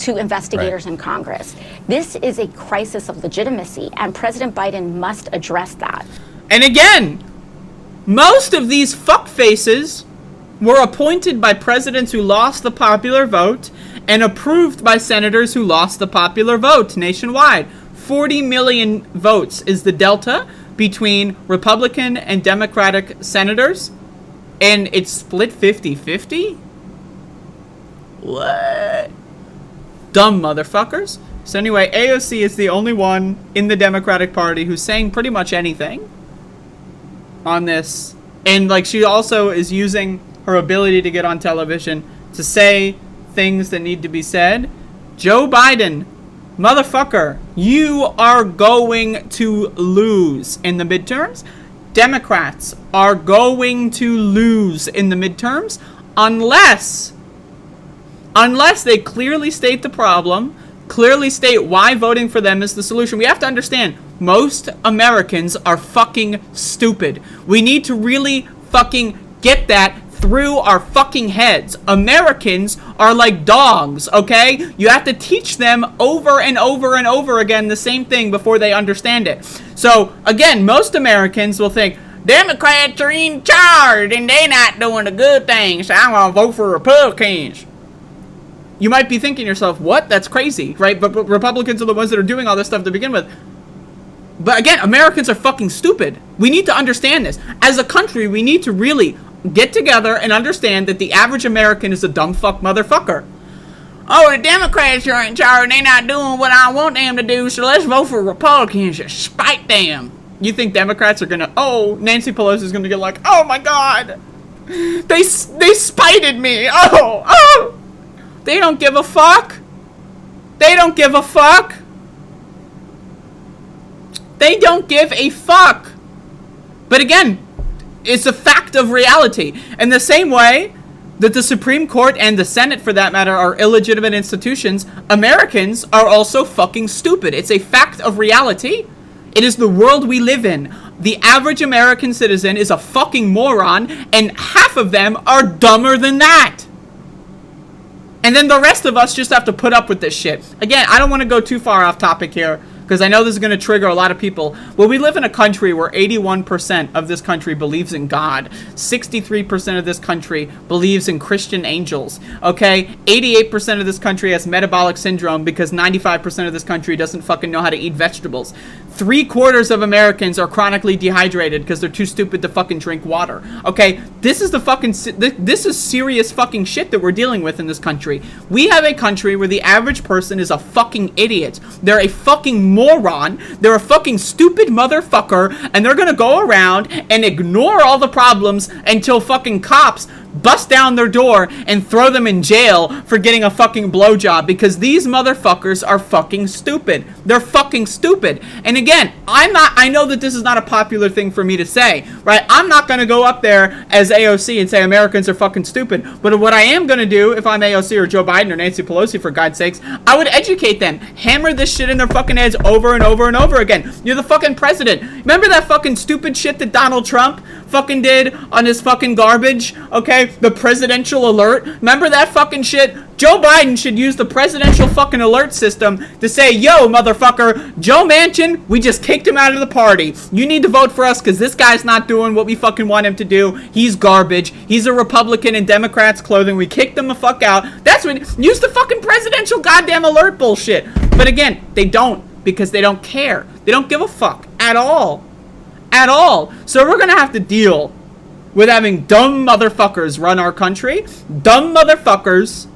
investigators in Congress. This is a crisis of legitimacy, and President Biden must address that. And again, most of these fuckfaces were appointed by presidents who lost the popular vote and approved by senators who lost the popular vote nationwide. 40 million votes is the delta between Republican and Democratic senators, and it's split 50-50? What? Dumb motherfuckers. So anyway, AOC is the only one in the Democratic Party who's saying pretty much anything on this. And, like, she also is using her ability to get on television to say things that need to be said. Joe Biden, motherfucker, you are going to lose in the midterms. Democrats are going to lose in the midterms unless they clearly state the problem, clearly state why voting for them is the solution. We have to understand, most Americans are fucking stupid. We need to really fucking get that through our fucking heads. Americans are like dogs, okay? You have to teach them over and over and over again the same thing before they understand it. So, again, most Americans will think, Democrats are in charge and they're not doing the good things, so I'm going to vote for Republicans. you might be thinking to yourself, what? That's crazy, right? But Republicans are the ones that are doing all this stuff to begin with. But again, Americans are fucking stupid. We need to understand this. As a country, we need to really get together and understand that the average American is a dumb fuck motherfucker. Oh, the Democrats are in charge and they're not doing what I want them to do, so let's vote for Republicans to spite them. You think Democrats are gonna, Nancy Pelosi's gonna get like, oh my God, they spited me, they don't give a fuck. They don't give a fuck. They don't give a fuck. But again, it's a fact of reality. In the same way that the Supreme Court and the Senate, for that matter, are illegitimate institutions, Americans are also fucking stupid. It's a fact of reality. It is the world we live in. The average American citizen is a fucking moron, and half of them are dumber than that. And then the rest of us just have to put up with this shit. Again, I don't want to go too far off topic here, because I know this is going to trigger a lot of people. Well, we live in a country where 81% of this country believes in God. 63% of this country believes in Christian angels. Okay? 88% of this country has metabolic syndrome because 95% of this country doesn't fucking know how to eat vegetables. 3/4 of Americans are chronically dehydrated because they're too stupid to fucking drink water. Okay? This is this is serious fucking shit that we're dealing with in this country. We have a country where the average person is a fucking idiot. They're a fucking moron. They're a fucking stupid motherfucker, and they're gonna go around and ignore all the problems until fucking cops bust down their door and throw them in jail for getting a fucking blowjob, because these motherfuckers are fucking stupid. They're fucking stupid. And again, I know that this is not a popular thing for me to say, right? I'm not gonna go up there as AOC and say Americans are fucking stupid. But what I am gonna do, if I'm AOC or Joe Biden or Nancy Pelosi, for God's sakes, I would educate them. Hammer this shit in their fucking heads over and over and over again. You're the fucking president. Remember that fucking stupid shit that Donald Trump fucking did on his fucking garbage? Okay? The presidential alert. Remember that fucking shit? Joe Biden should use the presidential fucking alert system to say, yo, motherfucker, Joe Manchin, we just kicked him out of the party. You need to vote for us because this guy's not doing what we fucking want him to do. He's garbage. He's a Republican in Democrats' clothing. We kicked him the fuck out. That's what, use the fucking presidential goddamn alert bullshit. But again, they don't, because they don't care. They don't give a fuck at all. At all. So we're gonna have to deal with having dumb motherfuckers run our country. Dumb motherfuckers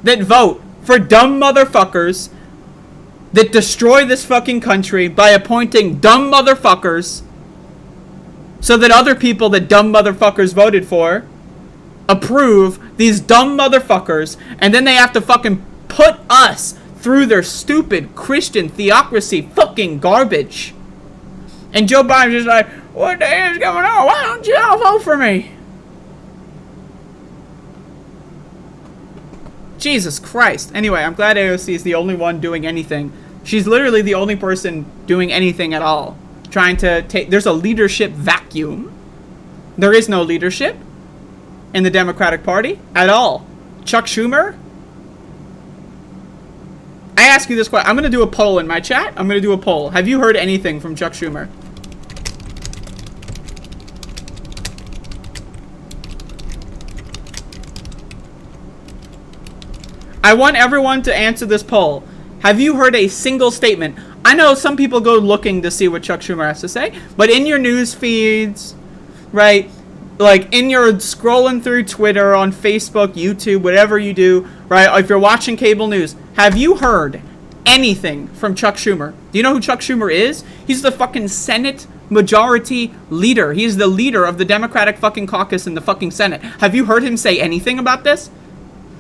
that vote for dumb motherfuckers that destroy this fucking country by appointing dumb motherfuckers so that other people that dumb motherfuckers voted for approve these dumb motherfuckers, and then they have to fucking put us through their stupid Christian theocracy fucking garbage. And Joe Biden's just like, what the hell is going on? Why don't you all vote for me? Jesus Christ. Anyway, I'm glad AOC is the only one doing anything. She's literally the only person doing anything at all. Trying to take... There's a leadership vacuum. There is no leadership in the Democratic Party at all. Chuck Schumer? I ask you this question. I'm going to do a poll in my chat. I'm going to do a poll. Have you heard anything from Chuck Schumer? I want everyone to answer this poll. Have you heard a single statement? I know some people go looking to see what Chuck Schumer has to say, but in your news feeds, right, like in your scrolling through Twitter, on Facebook, YouTube, whatever you do, right, if you're watching cable news, have you heard anything from Chuck Schumer? Do you know who Chuck Schumer is? He's the fucking Senate majority leader. He's the leader of the Democratic fucking caucus in the fucking Senate. Have you heard him say anything about this?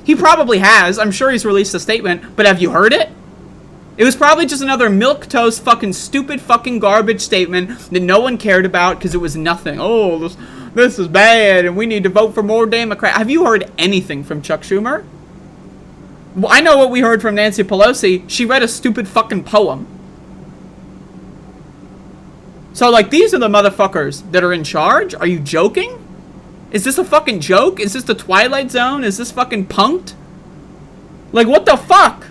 He probably has. I'm sure he's released a statement, but have you heard it? It was probably just another milquetoast fucking stupid fucking garbage statement that no one cared about because it was nothing. Oh, this is bad and we need to vote for more Democrats. Have you heard anything from Chuck Schumer? Well, I know what we heard from Nancy Pelosi. She read a stupid fucking poem. So, like, these are the motherfuckers that are in charge? Are you joking? Is this a fucking joke? Is this the Twilight Zone? Is this fucking punked? Like, what the fuck?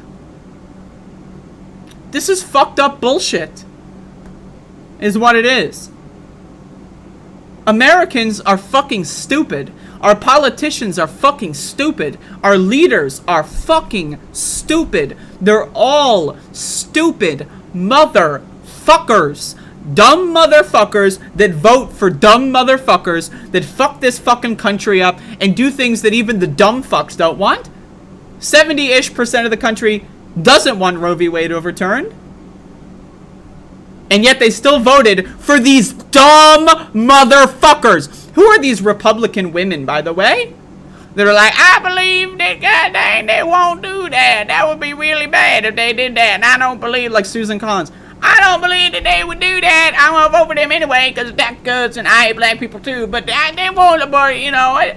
This is fucked up bullshit. Is what it is. Americans are fucking stupid. Our politicians are fucking stupid. Our leaders are fucking stupid. They're all stupid motherfuckers. Dumb motherfuckers that vote for dumb motherfuckers that fuck this fucking country up and do things that even the dumb fucks don't want. 70-ish% of the country doesn't want Roe v. Wade overturned. And yet they still voted for these dumb motherfuckers. Who are these Republican women, by the way? They're like, I believe that, god dang, they won't do that. That would be really bad if they did that. And I don't believe, like Susan Collins, I don't believe that they would do that. I'm going to vote for them anyway because black guts and I hate black people too. But they won't abort, you know.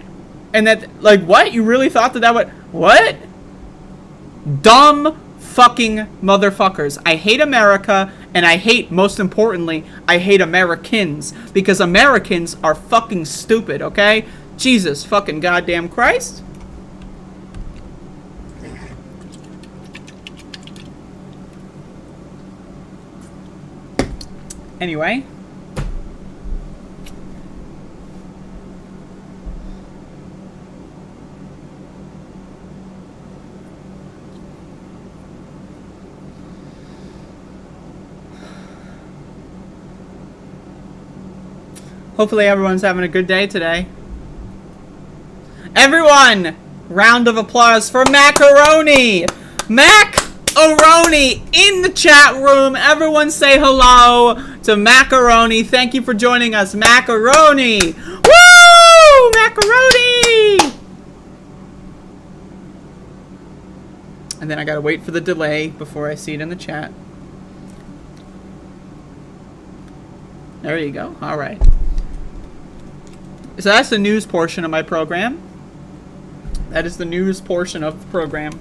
And that, like, what? You really thought that would, what? Dumb fucking motherfuckers. I hate America, and I hate, most importantly, I hate Americans, because Americans are fucking stupid, okay? Jesus fucking goddamn Christ. Anyway. Hopefully everyone's having a good day today. Everyone! Round of applause for Macaroni! Mac-O-Roni in the chat room. Everyone say hello to Macaroni. Thank you for joining us, Macaroni! Woo! Macaroni! And then I gotta wait for the delay before I see it in the chat. There you go. All right. So that's the news portion of my program. That is the news portion of the program.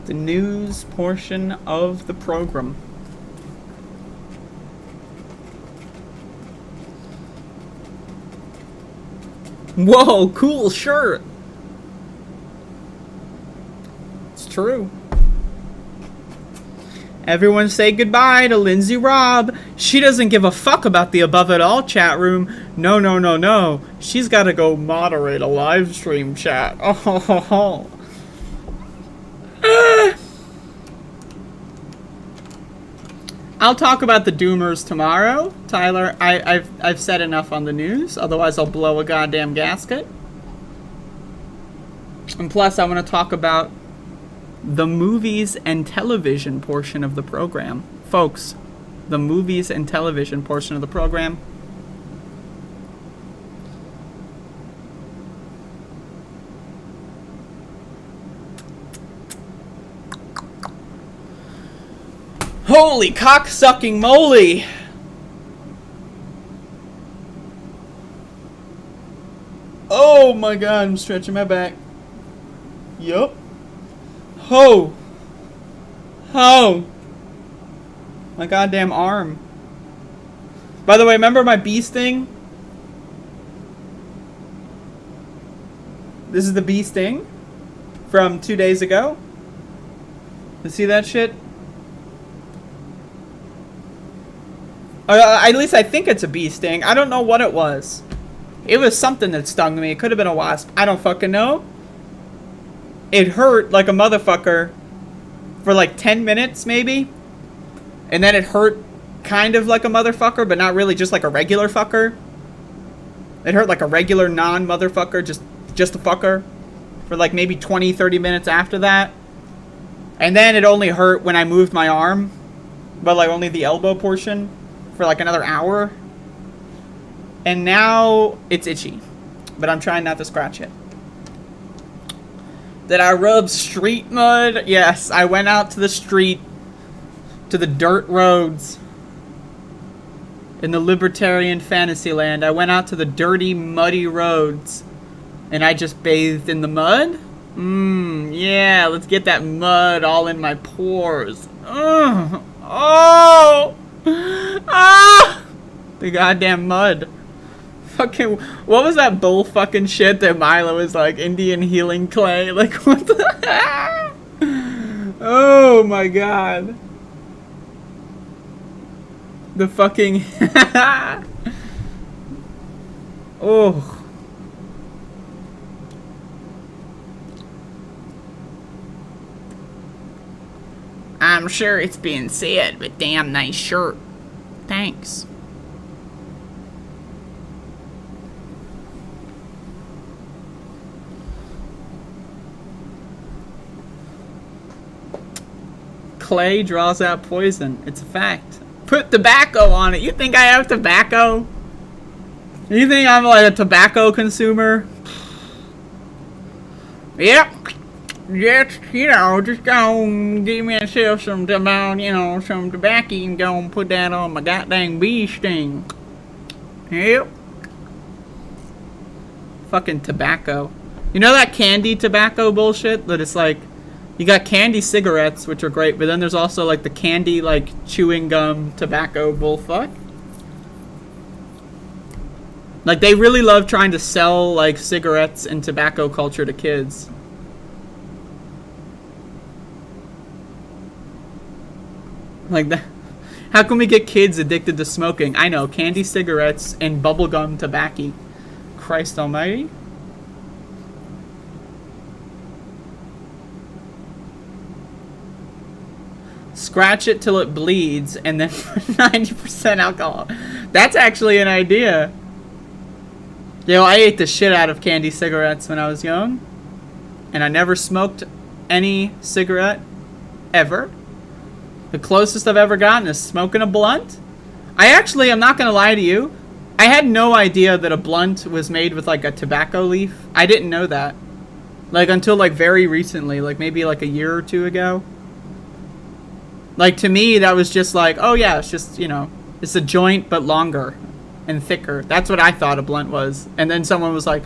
The news portion of the program. Whoa, cool shirt. It's true. Everyone say goodbye to Lindsay Robb. She doesn't give a fuck about the Above It All chat room. No, no, no, no. She's got to go moderate a live stream chat. Oh, ho, ho, ho. I'll talk about the Doomers tomorrow, Tyler. I've said enough on the news. Otherwise, I'll blow a goddamn gasket. And plus, I want to talk about the movies and television portion of the program. Folks, the movies and television portion of the program. Holy cock-sucking moly! Oh my god, I'm stretching my back. Yup. Ho! Ho! My goddamn arm. By the way, remember my bee sting? This is the bee sting from 2 days ago. You see that shit? At least I think it's a bee sting. I don't know what it was. It was something that stung me. It could have been a wasp. I don't fucking know. It hurt like a motherfucker for like 10 minutes maybe. And then it hurt kind of like a motherfucker, but not really, just like a regular fucker. It hurt like a regular non-motherfucker, just a fucker. For like maybe 20-30 minutes after that. And then it only hurt when I moved my arm. But like only the elbow portion. For like another hour. And now it's itchy. But I'm trying not to scratch it. Did I rub street mud? Yes, I went out to the street. To the dirt roads. In the libertarian fantasy land. I went out to the dirty, muddy roads. And I just bathed in the mud. Yeah, let's get that mud all in my pores. Ugh. Oh! Ah! The goddamn mud. Fucking, what was that bull fucking shit that Milo was like, Indian healing clay? Like, what the? Oh my god. The fucking. Oh. I'm sure it's being said, but damn nice shirt. Thanks. Clay draws out poison. It's a fact. Put tobacco on it. You think I have tobacco? You think I'm like a tobacco consumer? Yep. Just, you know, just go and give myself some, you know, some tobacco and go and put that on my goddamn bee sting. Yep. Fucking tobacco. You know that candy tobacco bullshit? That it's like, you got candy cigarettes, which are great, but then there's also like the candy, like, chewing gum tobacco bullfuck. Like, they really love trying to sell, like, cigarettes and tobacco culture to kids. Like that. How can we get kids addicted to smoking? I know, candy cigarettes and bubblegum tobacco. Christ almighty. Scratch it till it bleeds and then 90% alcohol. That's actually an idea. Yo, I ate the shit out of candy cigarettes when I was young. And I never smoked any cigarette ever. The closest I've ever gotten is smoking a blunt. I actually, I'm not going to lie to you. I had no idea that a blunt was made with like a tobacco leaf. I didn't know that. Like until like very recently, like maybe like a year or two ago. Like to me, that was just like, oh yeah, it's just, you know, it's a joint but longer and thicker. That's what I thought a blunt was. And then someone was like,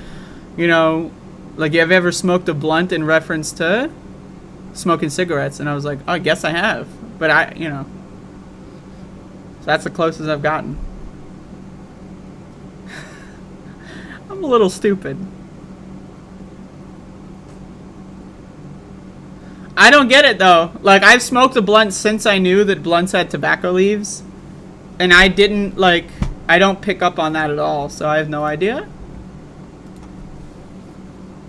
you know, like, have you ever smoked a blunt in reference to smoking cigarettes? And I was like, oh, I guess I have. But I, you know, so that's the closest I've gotten. I'm a little stupid. I don't get it though. Like, I've smoked a blunt since I knew that blunts had tobacco leaves. And I didn't, like, I don't pick up on that at all. So I have no idea.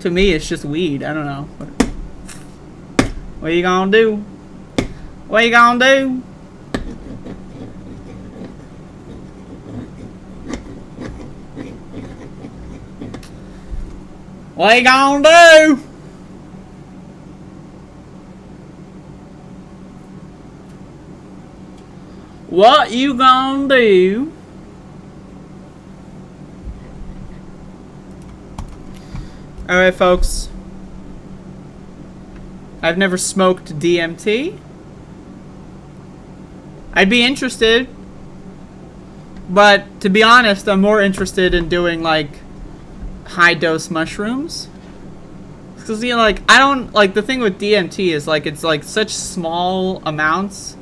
To me, it's just weed. I don't know. What are you gonna do? What you gonna do? What you gonna do? What you gonna do? Alright, folks. I've never smoked DMT. I'd be interested, but to be honest, I'm more interested in doing like high dose mushrooms. Because, you know, like, I don't, like, the thing with DMT is like, it's like such small amounts,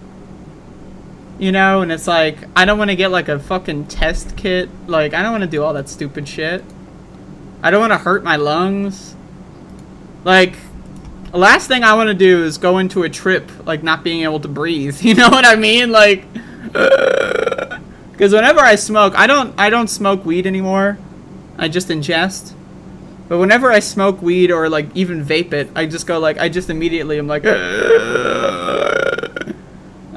you know, and it's like, I don't want to get like a fucking test kit. Like, I don't want to do all that stupid shit. I don't want to hurt my lungs. Like, the last thing I want to do is go into a trip, like, not being able to breathe. You know what I mean? Like, because whenever I smoke, I don't smoke weed anymore. I just ingest. But whenever I smoke weed or, like, even vape it, I just go, like, I just immediately am like,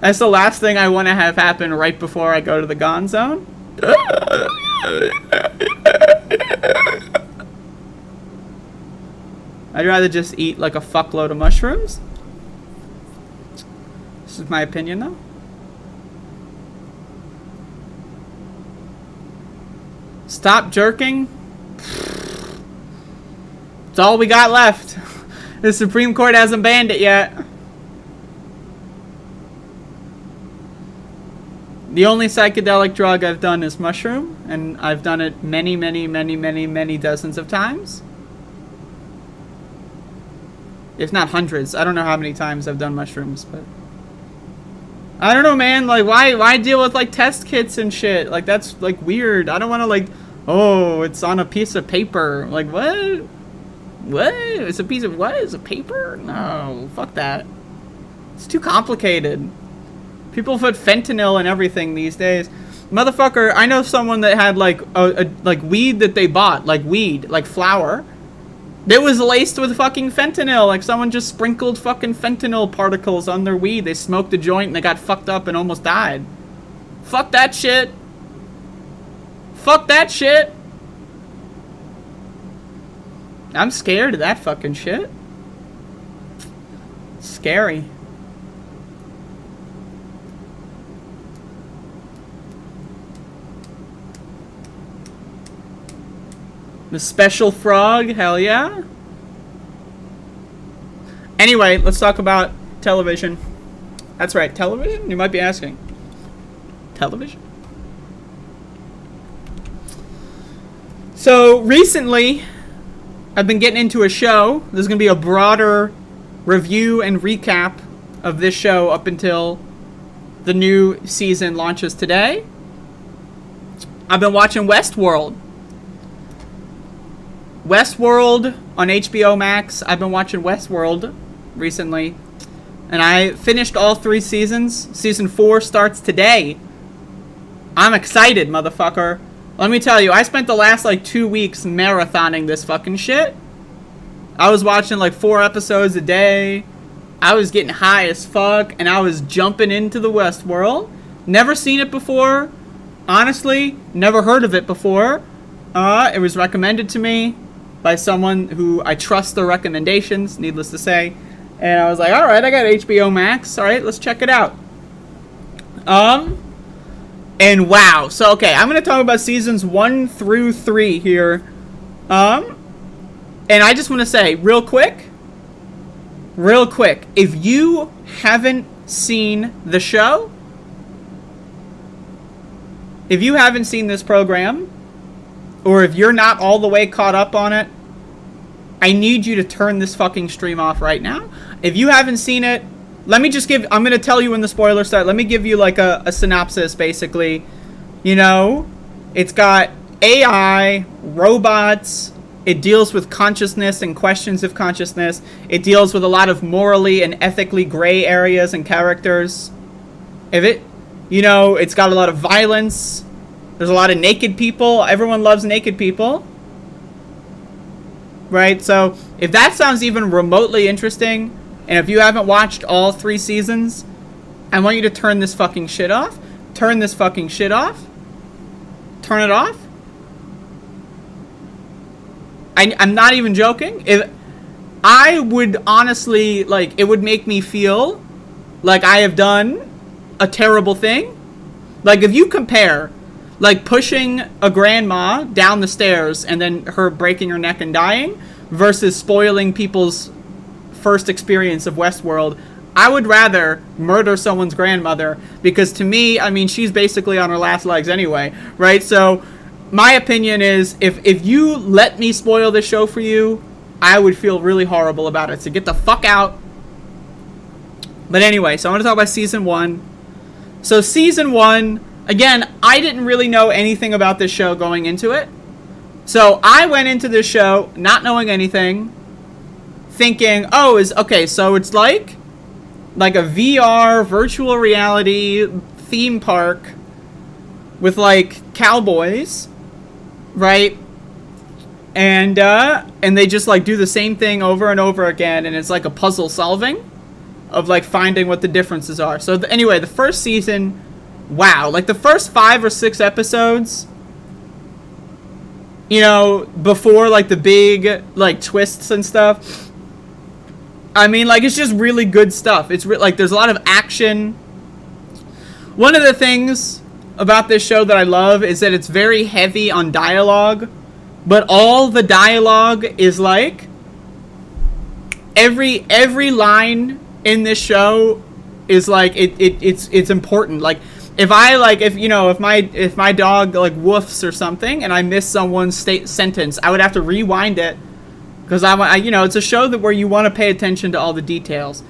that's the last thing I want to have happen right before I go to the Gone Zone. I'd rather just eat like a fuckload of mushrooms. This is my opinion though. Stop jerking. It's all we got left. The Supreme Court hasn't banned it yet. The only psychedelic drug I've done is mushroom, and I've done it many dozens of times. if not hundreds. I don't know how many times I've done mushrooms, but I don't know, man. Like, why deal with like test kits and shit? Like, that's like weird. I don't want to like, oh, it's on a piece of paper. Like, what? What? It's a piece of what? It's a paper? No, fuck that. It's too complicated. People put fentanyl and everything these days. Motherfucker, I know someone that had like like weed that they bought, like weed, like flour. It was laced with fucking fentanyl. Like someone just sprinkled fucking fentanyl particles on their weed. They smoked a joint and they got fucked up and almost died. Fuck that shit. Fuck that shit. I'm scared of that fucking shit. Scary. The special frog, hell yeah. Anyway, let's talk about television. That's right, television? You might be asking. Television? So, recently, I've been getting into a show. There's going to be a broader review and recap of this show up until the new season launches today. I've been watching Westworld. Westworld on HBO Max. I've been watching Westworld recently. And I finished all 3 seasons. Season 4 starts today. I'm excited, motherfucker. Let me tell you, I spent the last like 2 weeks marathoning this fucking shit. I was watching like 4 episodes a day. I was getting high as fuck. And I was jumping into the Westworld. Never seen it before. Honestly, never heard of it before. It was recommended to me by someone who I trust their recommendations, needless to say. And I was like, alright, I got HBO Max. Alright, let's check it out. And wow. So, okay, I'm going to talk about seasons 1 through 3 here. And I just want to say, real quick, if you haven't seen the show, if you haven't seen this program, or if you're not all the way caught up on it, I need you to turn this fucking stream off right now. If you haven't seen it, I'm going to tell you when the spoilers start. Let me give you like a synopsis, basically. You know, it's got AI, robots. It deals with consciousness and questions of consciousness. It deals with a lot of morally and ethically gray areas and characters. It's got a lot of violence. There's a lot of naked people. Everyone loves naked people. Right? So, if that sounds even remotely interesting, and if you haven't watched all 3 seasons, I want you to turn this fucking shit off. Turn this fucking shit off. Turn it off. I'm not even joking. If I would honestly, like, it would make me feel like I have done a terrible thing. Like, if you compare, like, pushing a grandma down the stairs and then her breaking her neck and dying versus spoiling people's first experience of Westworld, I would rather murder someone's grandmother, because to me, I mean, she's basically on her last legs anyway, right? So my opinion is, if you let me spoil this show for you, I would feel really horrible about it. So get the fuck out. But anyway, so I want to talk about season 1. So season 1, again, I didn't really know anything about this show going into it. So I went into this show not knowing anything, thinking, so it's like a VR virtual reality theme park with like cowboys, right? And they just like do the same thing over and over again, and it's like a puzzle solving of like finding what the differences are. So anyway, the first season, wow, like the first 5 or 6 episodes, you know, before like the big like twists and stuff, I mean, like, it's just really good stuff. It's like there's a lot of action. One of the things about this show that I love is that it's very heavy on dialogue, but all the dialogue is like every line in this show is like it's important. Like if my dog like woofs or something and I miss someone's sentence, I would have to rewind it, because it's a show that where you want to pay attention to all the details.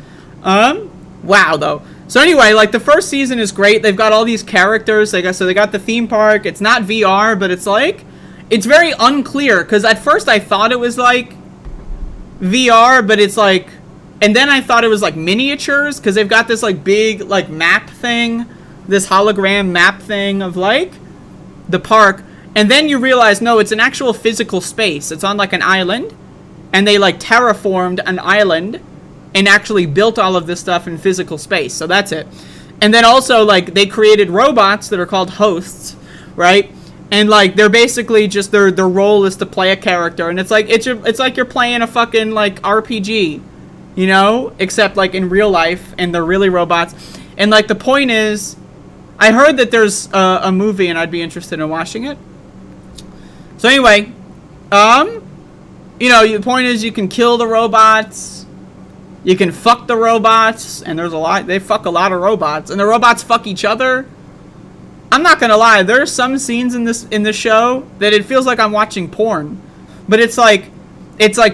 Wow, though. So anyway, like the first season is great. They've got all these characters. They got the theme park. It's not VR, but it's like, it's very unclear. Because at first I thought it was like VR, but it's like, and then I thought it was like miniatures because they've got this like big like map thing, this hologram map thing of like the park. And then you realize, no, it's an actual physical space. It's on like an island, and they like terraformed an island and actually built all of this stuff in physical space. So that's it. And then also like they created robots that are called hosts, right? And like they're basically just their role is to play a character, and it's like you're playing a fucking like RPG, you know, except like in real life, and they're really robots. And like the point is, I heard that there's a movie, and I'd be interested in watching it. So anyway, the point is you can kill the robots, you can fuck the robots, and they fuck a lot of robots, and the robots fuck each other. I'm not gonna lie, there's some scenes in this show that it feels like I'm watching porn, but it's like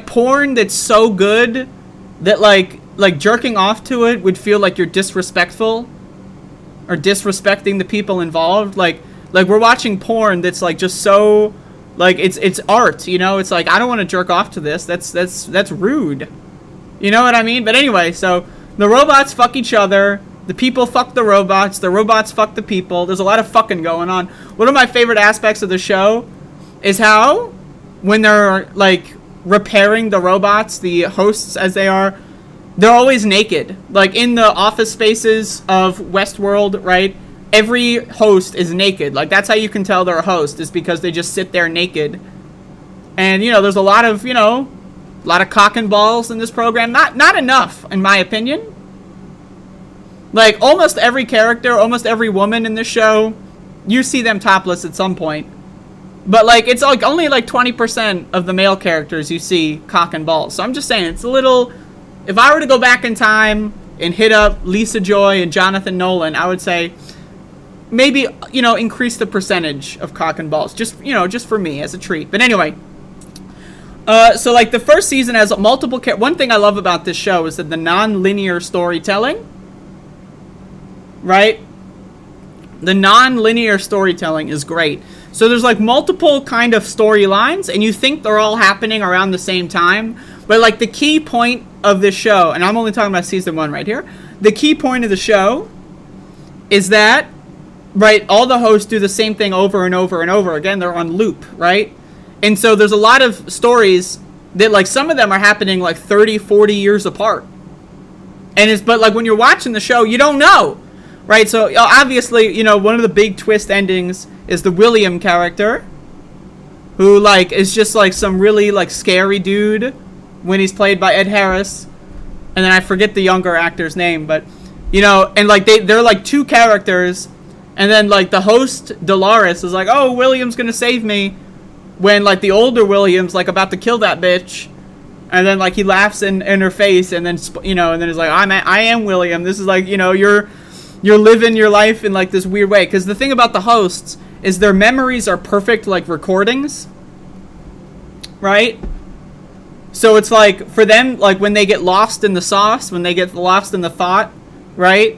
porn that's so good that like jerking off to it would feel like you're disrespectful or disrespecting the people involved. Like we're watching porn that's like just so. Like, it's art, you know? It's like, I don't want to jerk off to this. That's rude. You know what I mean? But anyway, so the robots fuck each other. The people fuck the robots fuck the people. There's a lot of fucking going on. One of my favorite aspects of the show is how, when they're, like, repairing the robots, the hosts as they are, they're always naked. Like, in the office spaces of Westworld, right? Every host is naked. Like, that's how you can tell they're a host, is because they just sit there naked. And, there's a lot of, a lot of cock and balls in this program. Not enough, in my opinion. Like, almost every character, almost every woman in this show, you see them topless at some point. But, like, it's like only like 20% of the male characters you see cock and balls. So I'm just saying, it's a little... If I were to go back in time and hit up Lisa Joy and Jonathan Nolan, I would say... maybe, increase the percentage of cock and balls. Just for me, as a treat. But anyway. So, like, the first season has multiple... One thing I love about this show is that the non-linear storytelling... Right? The non-linear storytelling is great. So there's, like, multiple kind of storylines, and you think they're all happening around the same time. But, like, the key point of this show... And I'm only talking about season 1 right here. The key point of the show is that... Right, all the hosts do the same thing over and over and over again. They're on loop, right? And so there's a lot of stories that, like, some of them are happening, like, 30, 40 years apart. But, like, when you're watching the show, you don't know, right? So, obviously, one of the big twist endings is the William character, who, like, is just, like, some really, like, scary dude when he's played by Ed Harris. And then I forget the younger actor's name, but, and, like, they're, like, two characters. And then, like, the host, Dolores, is like, oh, William's gonna save me. When, like, the older William's, like, about to kill that bitch. And then, like, he laughs in her face. And then, and then he's like, I am William. This is, like, you're living your life in, like, this weird way. Because the thing about the hosts is their memories are perfect, like, recordings. Right? So it's, like, for them, like, when they get lost in the sauce, when they get lost in the thought, right?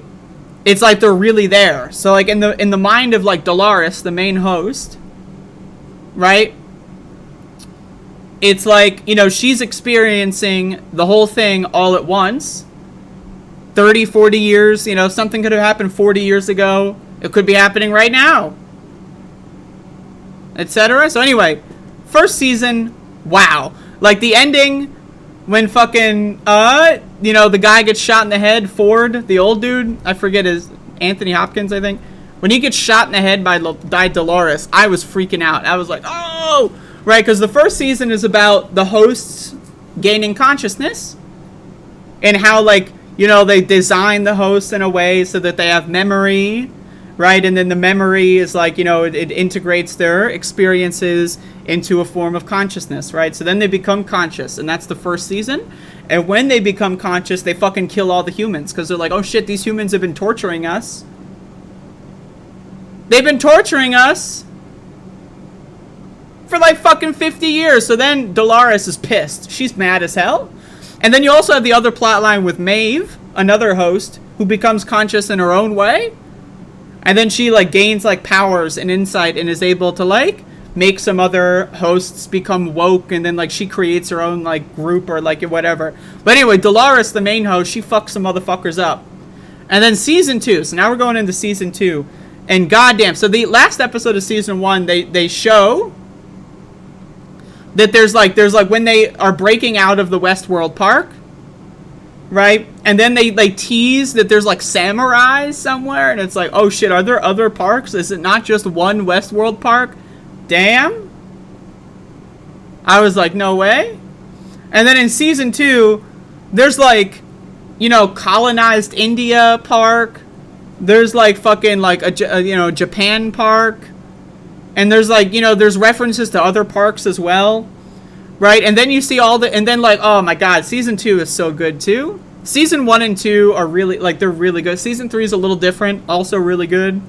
It's like they're really there. So, like, in the mind of, like, Dolores, the main host, right? It's like, she's experiencing the whole thing all at once. 30, 40 years, something could have happened 40 years ago. It could be happening right now. Etc. So anyway, first season, wow. Like, the ending... When fucking, the guy gets shot in the head, Ford, the old dude, I forget Anthony Hopkins, I think. When he gets shot in the head by Dolores, I was freaking out. I was like, oh! Right, because the first season is about the hosts gaining consciousness. And how, like, they design the hosts in a way so that they have memory, right? And then the memory is like, it integrates their experiences into a form of consciousness, right? So then they become conscious, and that's the first season. And when they become conscious, they fucking kill all the humans, because they're like, oh shit, these humans have been torturing us. They've been torturing us for like fucking 50 years. So then Dolores is pissed. She's mad as hell. And then you also have the other plot line with Maeve, another host, who becomes conscious in her own way. And then she like gains like powers and insight and is able to like make some other hosts become woke, and then like she creates her own like group or like whatever. But anyway, Dolores, the main host, she fucks some motherfuckers up. And then season 2. So now we're going into season 2. And goddamn, so the last episode of season 1, they show that there's like when they are breaking out of the Westworld park, right? And then they tease that there's like samurais somewhere, and it's like, oh shit, are there other parks? Is it not just one Westworld park? Damn. I was like, no way. And then in season 2, there's like, you know, colonized India park. There's like fucking like a you know, Japan park. And there's like, you know, there's references to other parks as well. Right? And then you see all the, and then like, oh my god, season 2 is so good too. Season 1 and 2 are really, like, they're really good. Season 3 is a little different, also really good.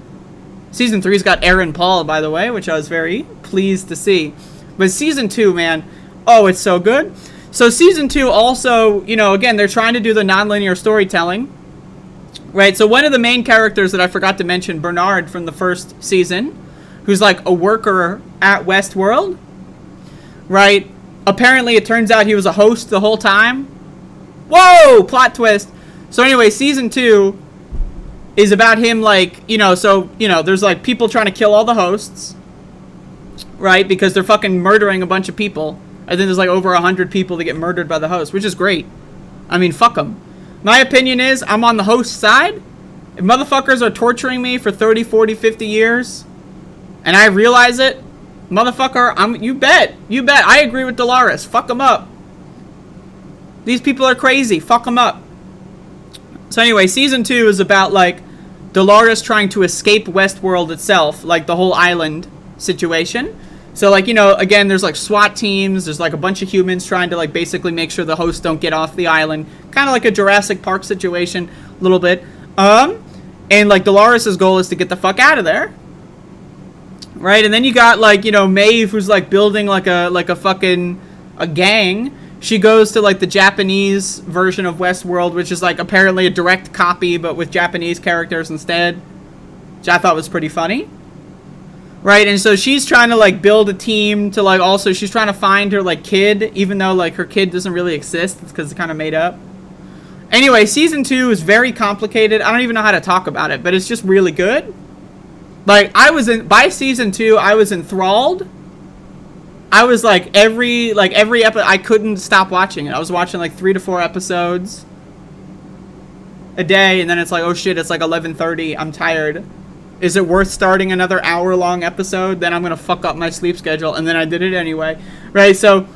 Season 3's got Aaron Paul, by the way, which I was very pleased to see. But season 2, man, oh, it's so good. So season 2 also, you know, again, they're trying to do the nonlinear storytelling. Right? So one of the main characters that I forgot to mention, Bernard from the first season, who's like a worker at Westworld. Right? Apparently, it turns out he was a host the whole time. Whoa! Plot twist. So anyway, season 2 is about him, like, you know, so, you know, there's like people trying to kill all the hosts. Right? Because they're fucking murdering a bunch of people. I think there's like over 100 people that get murdered by the host, which is great. I mean, fuck them. My opinion is, I'm on the host side. If motherfuckers are torturing me for 30, 40, 50 years, and I realize it, motherfucker, you bet. I agree with Dolores. Fuck them up. These people are crazy. Fuck them up. So anyway, season 2 is about, like, Dolores trying to escape Westworld itself, like the whole island situation. So, like, you know, again, there's, like, SWAT teams. There's, like, a bunch of humans trying to, like, basically make sure the hosts don't get off the island. Kind of like a Jurassic Park situation, a little bit. And, like, Dolores' goal is to get the fuck out of there. Right? And then you got, like, you know, Maeve, who's, like, building, like a fucking a gang. She goes to, like, the Japanese version of Westworld, which is, like, apparently a direct copy, but with Japanese characters instead. Which I thought was pretty funny. Right? And so she's trying to, like, build a team to, like, also, she's trying to find her, like, kid, even though, like, her kid doesn't really exist. It's because it's kind of made up. Anyway, season 2 is very complicated. I don't even know how to talk about it, but it's just really good. Like, by season 2, I was enthralled. I was like, every episode, I couldn't stop watching it. I was watching like 3 to 4 episodes a day, and then it's like, oh shit, it's like 11:30. I'm tired. Is it worth starting another hour-long episode? Then I'm gonna fuck up my sleep schedule, and then I did it anyway. Right? So,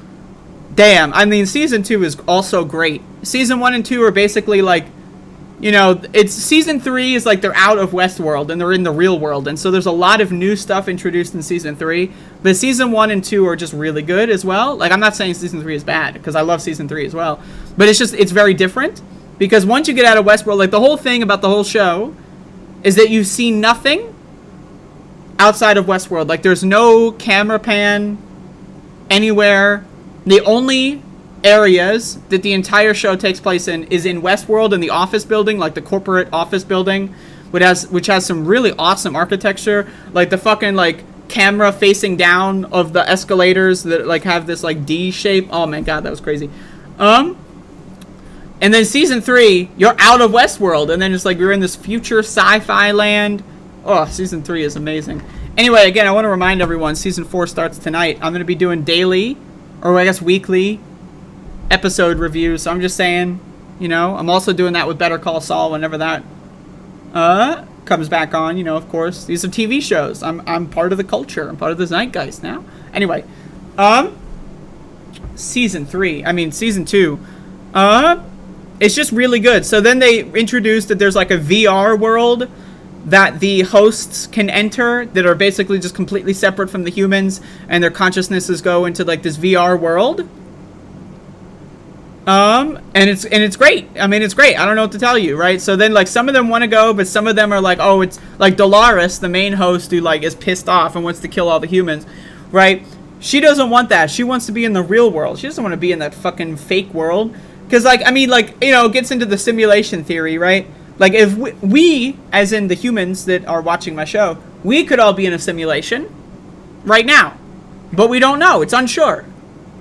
damn. I mean, season 2 is also great. Season 1 and 2 are basically like, you know, it's season 3 is like they're out of Westworld and they're in the real world, and so there's a lot of new stuff introduced in season 3. But season 1 and 2 are just really good as well. Like, I'm not saying season 3 is bad, because I love season 3 as well. But it's very different, because once you get out of Westworld, like, the whole thing about the whole show is that you see nothing outside of Westworld. Like, there's no camera pan anywhere. The only areas that the entire show takes place in is in Westworld, in the office building, like the corporate office building, which has some really awesome architecture, like the fucking like camera facing down of the escalators that like have this like D shape. Oh my god, that was crazy. And then season 3, you're out of Westworld, and then it's like you're in this future sci-fi land. Oh, season 3 is amazing. Anyway, again, I want to remind everyone, season 4 starts tonight. I'm going to be doing daily, or I guess weekly, episode reviews. So I'm just saying, you know, I'm also doing that with Better Call Saul whenever that comes back on, you know, of course. These are TV shows. I'm part of the culture. I'm part of the zeitgeist now. Anyway, season 2, it's just really good. So then they introduced that there's like a VR world that the hosts can enter that are basically just completely separate from the humans, and their consciousnesses go into like this VR world. And it's great. I mean, it's great. I don't know what to tell you, right? So then, like, some of them want to go, but some of them are like, oh, it's like Dolores, the main host, who like is pissed off and wants to kill all the humans, right? She doesn't want that. She wants to be in the real world. She doesn't want to be in that fucking fake world. Because, like, I mean, like, you know, it gets into the simulation theory, right? Like, if we, as in the humans that are watching my show, we could all be in a simulation right now. But we don't know. It's unsure.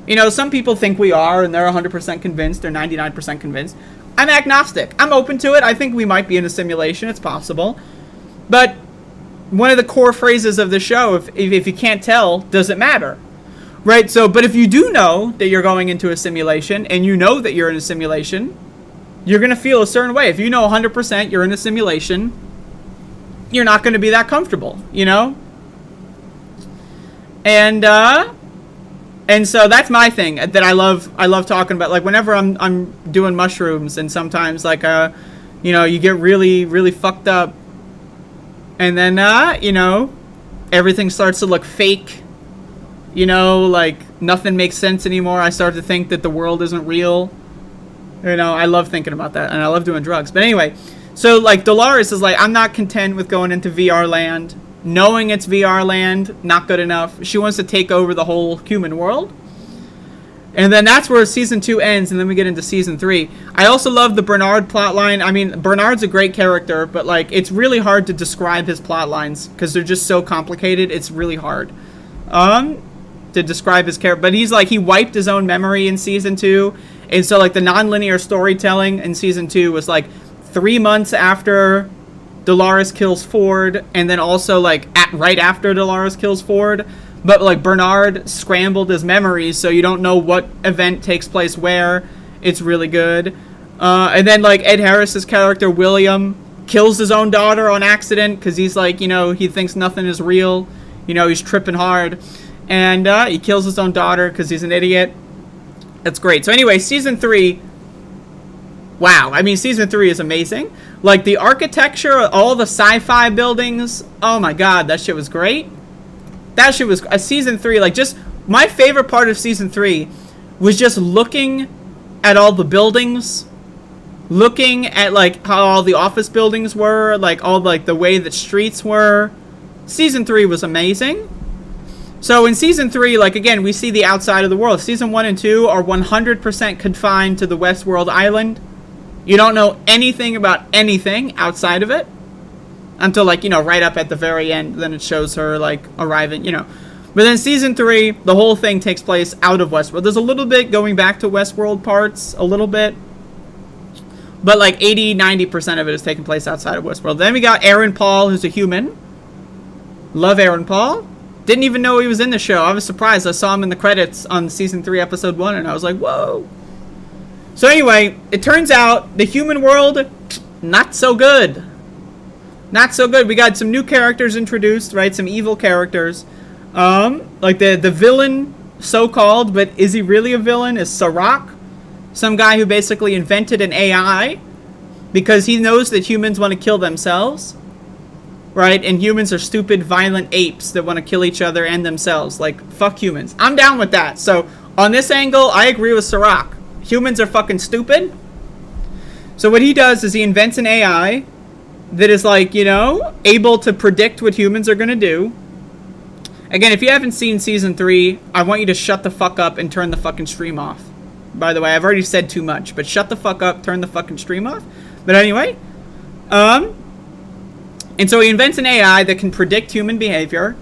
You know, some people think we are, and they're 100% convinced. They're 99% convinced. I'm agnostic. I'm open to it. I think we might be in a simulation. It's possible. But one of the core phrases of the show, if you can't tell, does it matter? Right? So, but if you do know that you're going into a simulation, and you know that you're in a simulation, you're going to feel a certain way. If you know 100% you're in a simulation, you're not going to be that comfortable, you know? And so that's my thing that I love talking about. Like, whenever I'm doing mushrooms, and sometimes, like, you know, you get really, really fucked up, and then, you know, everything starts to look fake. You know, like, nothing makes sense anymore. I start to think that the world isn't real. You know, I love thinking about that, and I love doing drugs. But anyway, so, like, Dolores is like, I'm not content with going into VR land. Knowing it's VR land, not good enough. She wants to take over the whole human world. And then that's where season 2 ends, and then we get into season 3. I also love the Bernard plotline. I mean, Bernard's a great character, but, like, it's really hard to describe his plotlines because they're just so complicated. It's really hard to describe his character. But he's like, he wiped his own memory in season 2. And so, like, the non-linear storytelling in season 2 was, like, 3 months after Dolores kills Ford, and then also, like, right after Dolores kills Ford. But, like, Bernard scrambled his memories, so you don't know what event takes place where. It's really good. And then, like, Ed Harris's character, William, kills his own daughter on accident because he's, like, you know, he thinks nothing is real. You know, he's tripping hard. And he kills his own daughter because he's an idiot. That's great. So anyway, season 3. Wow. I mean, season 3 is amazing. Like, the architecture, all the sci-fi buildings. Oh, my God. That shit was great. That shit was... season 3, like, just... My favorite part of season 3 was just looking at all the buildings. Looking at, like, how all the office buildings were. Like, all, like, the way that streets were. Season 3 was amazing. So in season 3, like, again, we see the outside of the world. Season 1 and 2 are 100% confined to the Westworld island. You don't know anything about anything outside of it until, like, you know, right up at the very end. Then it shows her, like, arriving, you know. But then season 3, the whole thing takes place out of Westworld. There's a little bit going back to Westworld parts, a little bit. But, like, 80-90% of it is taking place outside of Westworld. Then we got Aaron Paul, who's a human. Love Aaron Paul. Didn't even know he was in the show. I was surprised. I saw him in the credits on season 3, episode 1, and I was like, whoa. So anyway, it turns out the human world, not so good. Not so good. We got some new characters introduced, right? Some evil characters. Like the villain, so-called, but is he really a villain? Is Sirach, some guy who basically invented an AI because he knows that humans want to kill themselves. Right? And humans are stupid, violent apes that want to kill each other and themselves. Like, fuck humans. I'm down with that. So, on this angle, I agree with Sirach. Humans are fucking stupid. So what he does is he invents an AI that is, like, you know, able to predict what humans are going to do. Again, if you haven't seen season 3, I want you to shut the fuck up and turn the fucking stream off. By the way, I've already said too much, but shut the fuck up, turn the fucking stream off. But anyway, and so he invents an AI that can predict human behavior,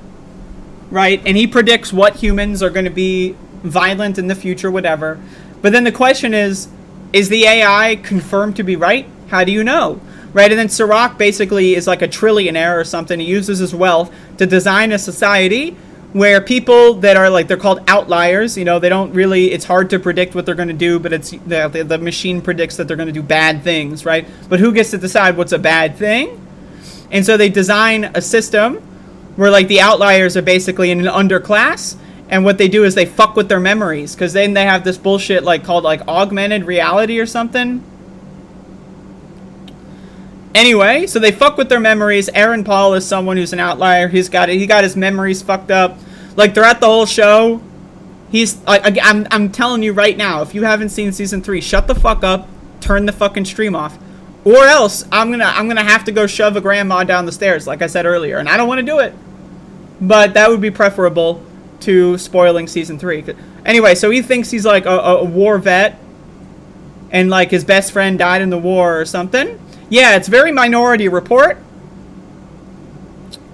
right? And he predicts what humans are going to be violent in the future, whatever. But then the question is the AI confirmed to be right? How do you know? Right? And then Sirach basically is like a trillionaire or something. He uses his wealth to design a society where people that are, like, they're called outliers. You know, they don't really, it's hard to predict what they're going to do, but it's the machine predicts that they're going to do bad things, right? But who gets to decide what's a bad thing? And so they design a system where, like, the outliers are basically in an underclass, and what they do is they fuck with their memories, because then they have this bullshit, like, called, like, augmented reality or something. Anyway, so they fuck with their memories. Aaron Paul is someone who's an outlier. He got his memories fucked up. Like, throughout the whole show, he's, like, I'm telling you right now, if you haven't seen season 3, shut the fuck up, turn the fucking stream off. Or else I'm gonna have to go shove a grandma down the stairs, like I said earlier, and I don't want to do it. But that would be preferable to spoiling season 3. Anyway, so he thinks he's like a war vet, and like his best friend died in the war or something. Yeah, it's very Minority Report.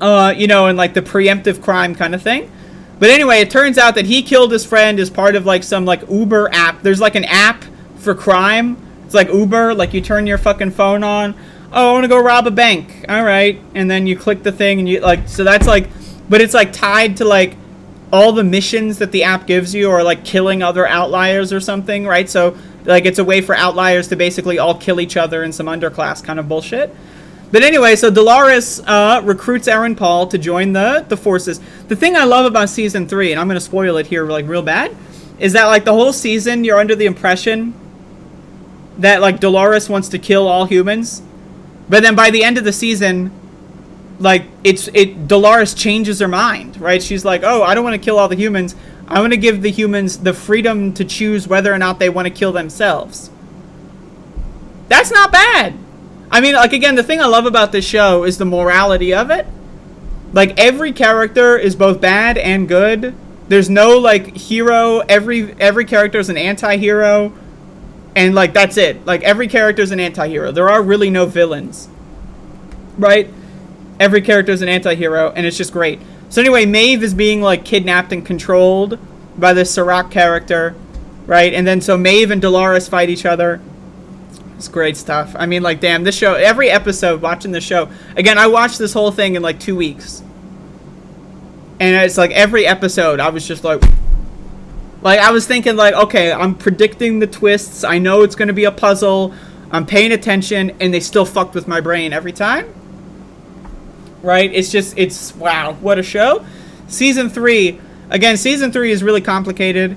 And like the preemptive crime kind of thing. But anyway, it turns out that he killed his friend as part of like some like Uber app. There's like an app for crime. It's like Uber, like you turn your fucking phone on. Oh, I want to go rob a bank. All right. And then you click the thing and you like, so that's like, but it's like tied to like all the missions that the app gives you, or like killing other outliers or something, right? So like it's a way for outliers to basically all kill each other in some underclass kind of bullshit. But anyway, so Dolores recruits Aaron Paul to join the forces. The thing I love about season 3, and I'm going to spoil it here like real bad, is that like the whole season you're under the impression that like Dolores wants to kill all humans. But then by the end of the season, like Dolores changes her mind, right? She's like, oh, I don't want to kill all the humans. I want to give the humans the freedom to choose whether or not they want to kill themselves. That's not bad. I mean, like, again, the thing I love about this show is the morality of it. Like, every character is both bad and good. There's no, like, hero. Every character is an anti-hero. And, like, that's it. Like, every character is an anti-hero. There are really no villains. Right? Every character is an anti-hero, and it's just great. So anyway, Maeve is being, like, kidnapped and controlled by this Serac character. Right? And then so Maeve and Dolores fight each other. It's great stuff. I mean, like, damn, this show, every episode, watching the show. Again, I watched this whole thing in, like, 2 weeks. And it's, like, every episode, I was just, like, I was thinking, like, okay, I'm predicting the twists. I know it's going to be a puzzle. I'm paying attention, and they still fucked with my brain every time. Right? It's, wow, what a show. Season 3, again, season 3 is really complicated.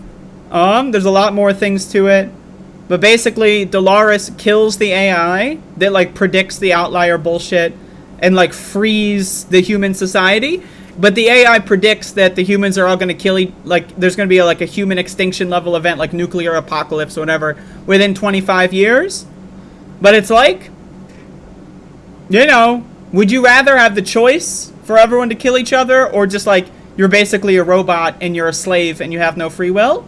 There's a lot more things to it. But basically, Dolores kills the AI that, like, predicts the outlier bullshit and, like, frees the human society. But the AI predicts that the humans are all going to there's going to be, a human extinction level event, like nuclear apocalypse or whatever, within 25 years. But it's like, would you rather have the choice for everyone to kill each other, or just, like, you're basically a robot and you're a slave and you have no free will?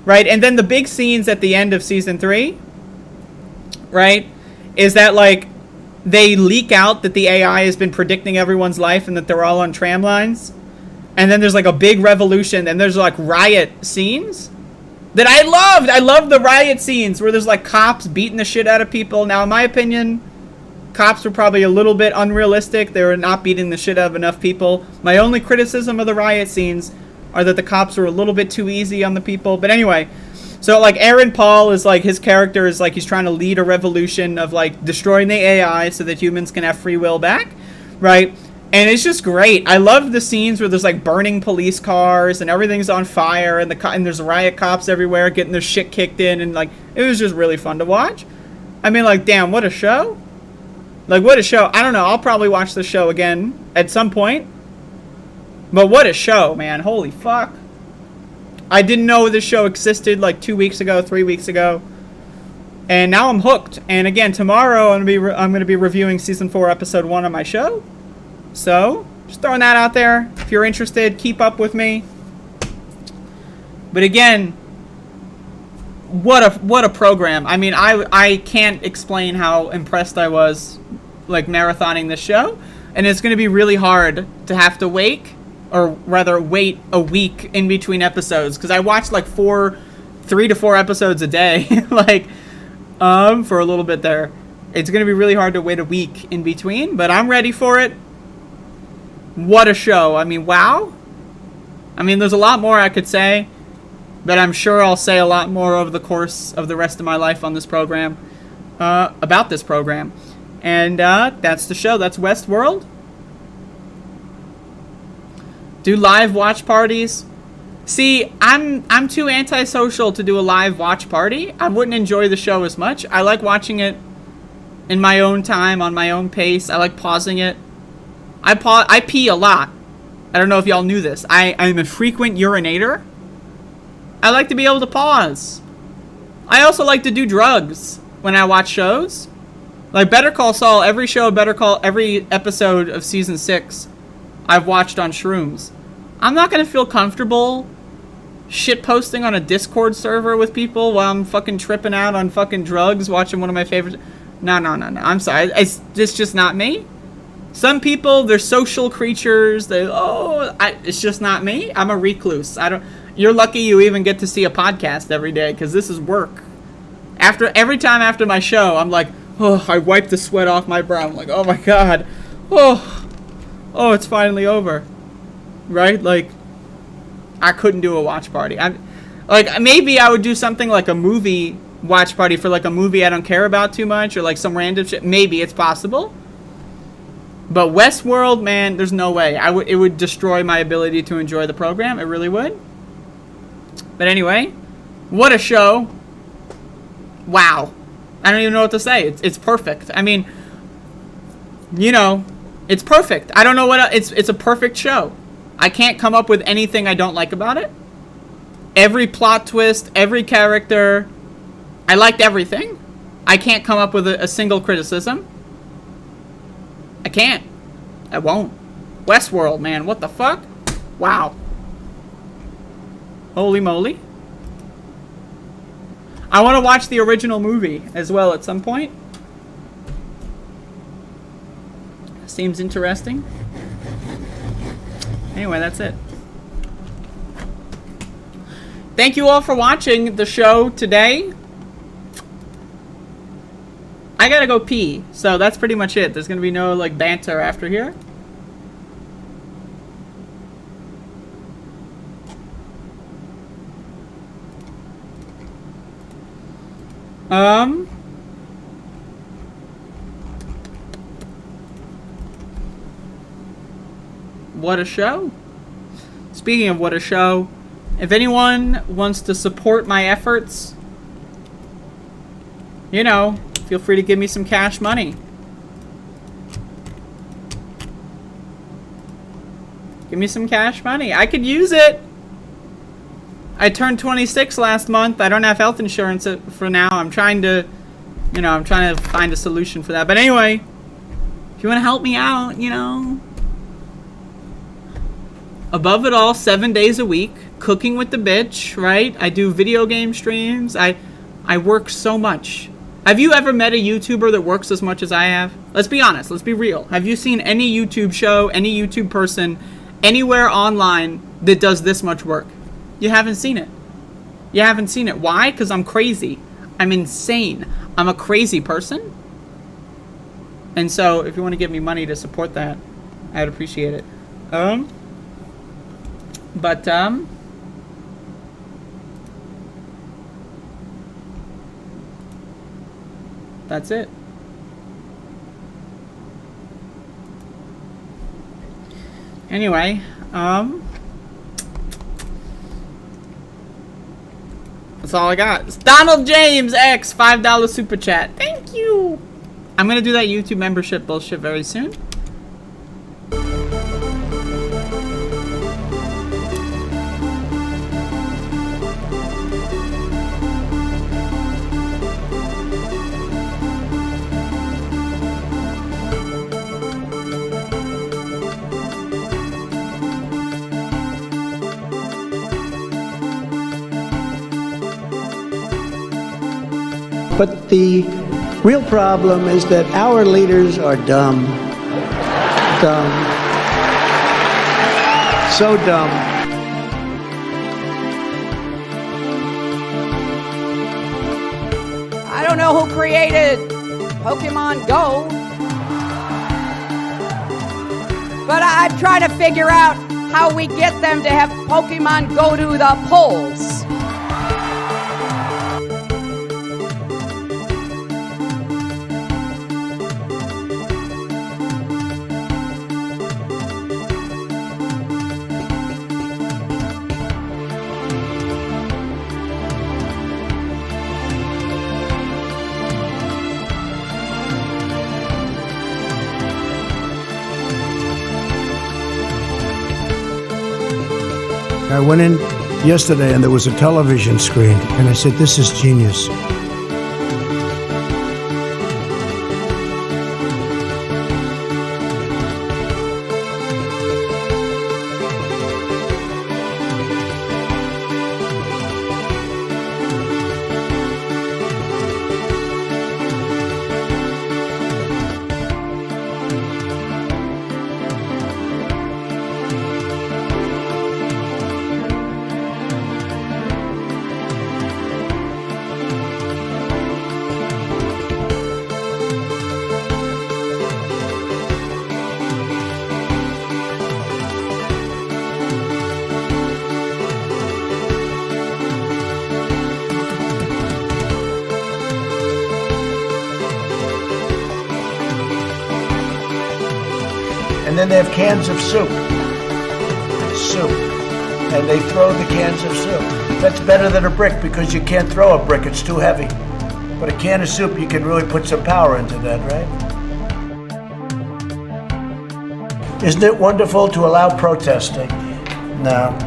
Right, and then the big scenes at the end of season 3, right, is that, like, they leak out that the AI has been predicting everyone's life and that they're all on tram lines. And then there's, like, a big revolution, and there's, like, riot scenes that I loved. I loved the riot scenes where there's, like, cops beating the shit out of people. Now, in my opinion, cops were probably a little bit unrealistic. They were not beating the shit out of enough people. My only criticism of the riot scenes are that the cops were a little bit too easy on the people. But anyway, so, like, Aaron Paul is, like, his character is, like, he's trying to lead a revolution of, like, destroying the AI so that humans can have free will back, right? And it's just great. I love the scenes where there's, like, burning police cars and everything's on fire, and and there's riot cops everywhere getting their shit kicked in, and, like, it was just really fun to watch. I mean, like, damn, what a show. Like, what a show. I don't know, I'll probably watch the show again at some point. But what a show, man. Holy fuck. I didn't know this show existed like 2 weeks ago, 3 weeks ago. And now I'm hooked. And again, tomorrow I'm going to be reviewing season 4, episode 1 on my show. So, just throwing that out there. If you're interested, keep up with me. But again, what a program. I mean, I can't explain how impressed I was, like, marathoning this show. And it's going to be really hard to have to wait a week in between episodes, because I watched like 3 to 4 episodes a day, like, for a little bit there. It's going to be really hard to wait a week in between, but I'm ready for it. What a show. I mean, wow. I mean, there's a lot more I could say, but I'm sure I'll say a lot more over the course of the rest of my life on this program, about this program. And that's the show. That's Westworld. Do live watch parties. See, I'm too antisocial to do a live watch party. I wouldn't enjoy the show as much. I like watching it in my own time, on my own pace. I like pausing it. I pee a lot. I don't know if y'all knew this. I'm a frequent urinator. I like to be able to pause. I also like to do drugs when I watch shows. Like Better Call Saul, every episode of season 6, I've watched on shrooms. I'm not gonna feel comfortable shit posting on a Discord server with people while I'm fucking tripping out on fucking drugs watching one of my favorites. No. I'm sorry. It's just not me. Some people, they're social creatures. It's just not me. I'm a recluse. You're lucky you even get to see a podcast every day, because this is work. Every time after my show, I'm like, oh, I wipe the sweat off my brow. I'm like, oh my God. Oh, it's finally over. Right? Like, I couldn't do a watch party. Maybe I would do something like a movie watch party for like a movie I don't care about too much, or like some random shit. Maybe it's possible. But Westworld, man, there's no way. It would destroy my ability to enjoy the program. It really would. But anyway, what a show. Wow. I don't even know what to say. It's perfect. I mean, it's perfect. I don't know what it's a perfect show. I can't come up with anything I don't like about it. Every plot twist, every character, I liked everything. I can't come up with a single criticism. I can't. I won't. Westworld, man, what the fuck? Wow. Holy moly. I want to watch the original movie as well at some point. Seems interesting. Anyway, that's it. Thank you all for watching the show today. I gotta go pee, so that's pretty much it. There's gonna be no like banter after here. What a show. Speaking of what a show, if anyone wants to support my efforts, feel free to give me some cash money. Give me some cash money. I could use it. I turned 26 last month. I don't have health insurance for now. I'm trying to find a solution for that. But anyway, if you want to help me out, Above it all, 7 days a week, cooking with the bitch, right? I do video game streams. I work so much. Have you ever met a YouTuber that works as much as I have? Let's be honest. Let's be real. Have you seen any YouTube show, any YouTube person, anywhere online that does this much work? You haven't seen it. You haven't seen it. Why? Because I'm crazy. I'm insane. I'm a crazy person. And so, if you want to give me money to support that, I'd appreciate it. That's it. Anyway, that's all I got. It's Donald James X, $5 super chat. Thank you. I'm gonna do that YouTube membership bullshit very soon. But the real problem is that our leaders are dumb. Dumb. So dumb. I don't know who created Pokemon Go, but I'm trying to figure out how we get them to have Pokemon go to the polls. I went in yesterday and there was a television screen, and I said, this is genius. And then they have cans of soup. Soup. And they throw the cans of soup. That's better than a brick because you can't throw a brick, it's too heavy. But a can of soup, you can really put some power into that, right? Isn't it wonderful to allow protesting? No.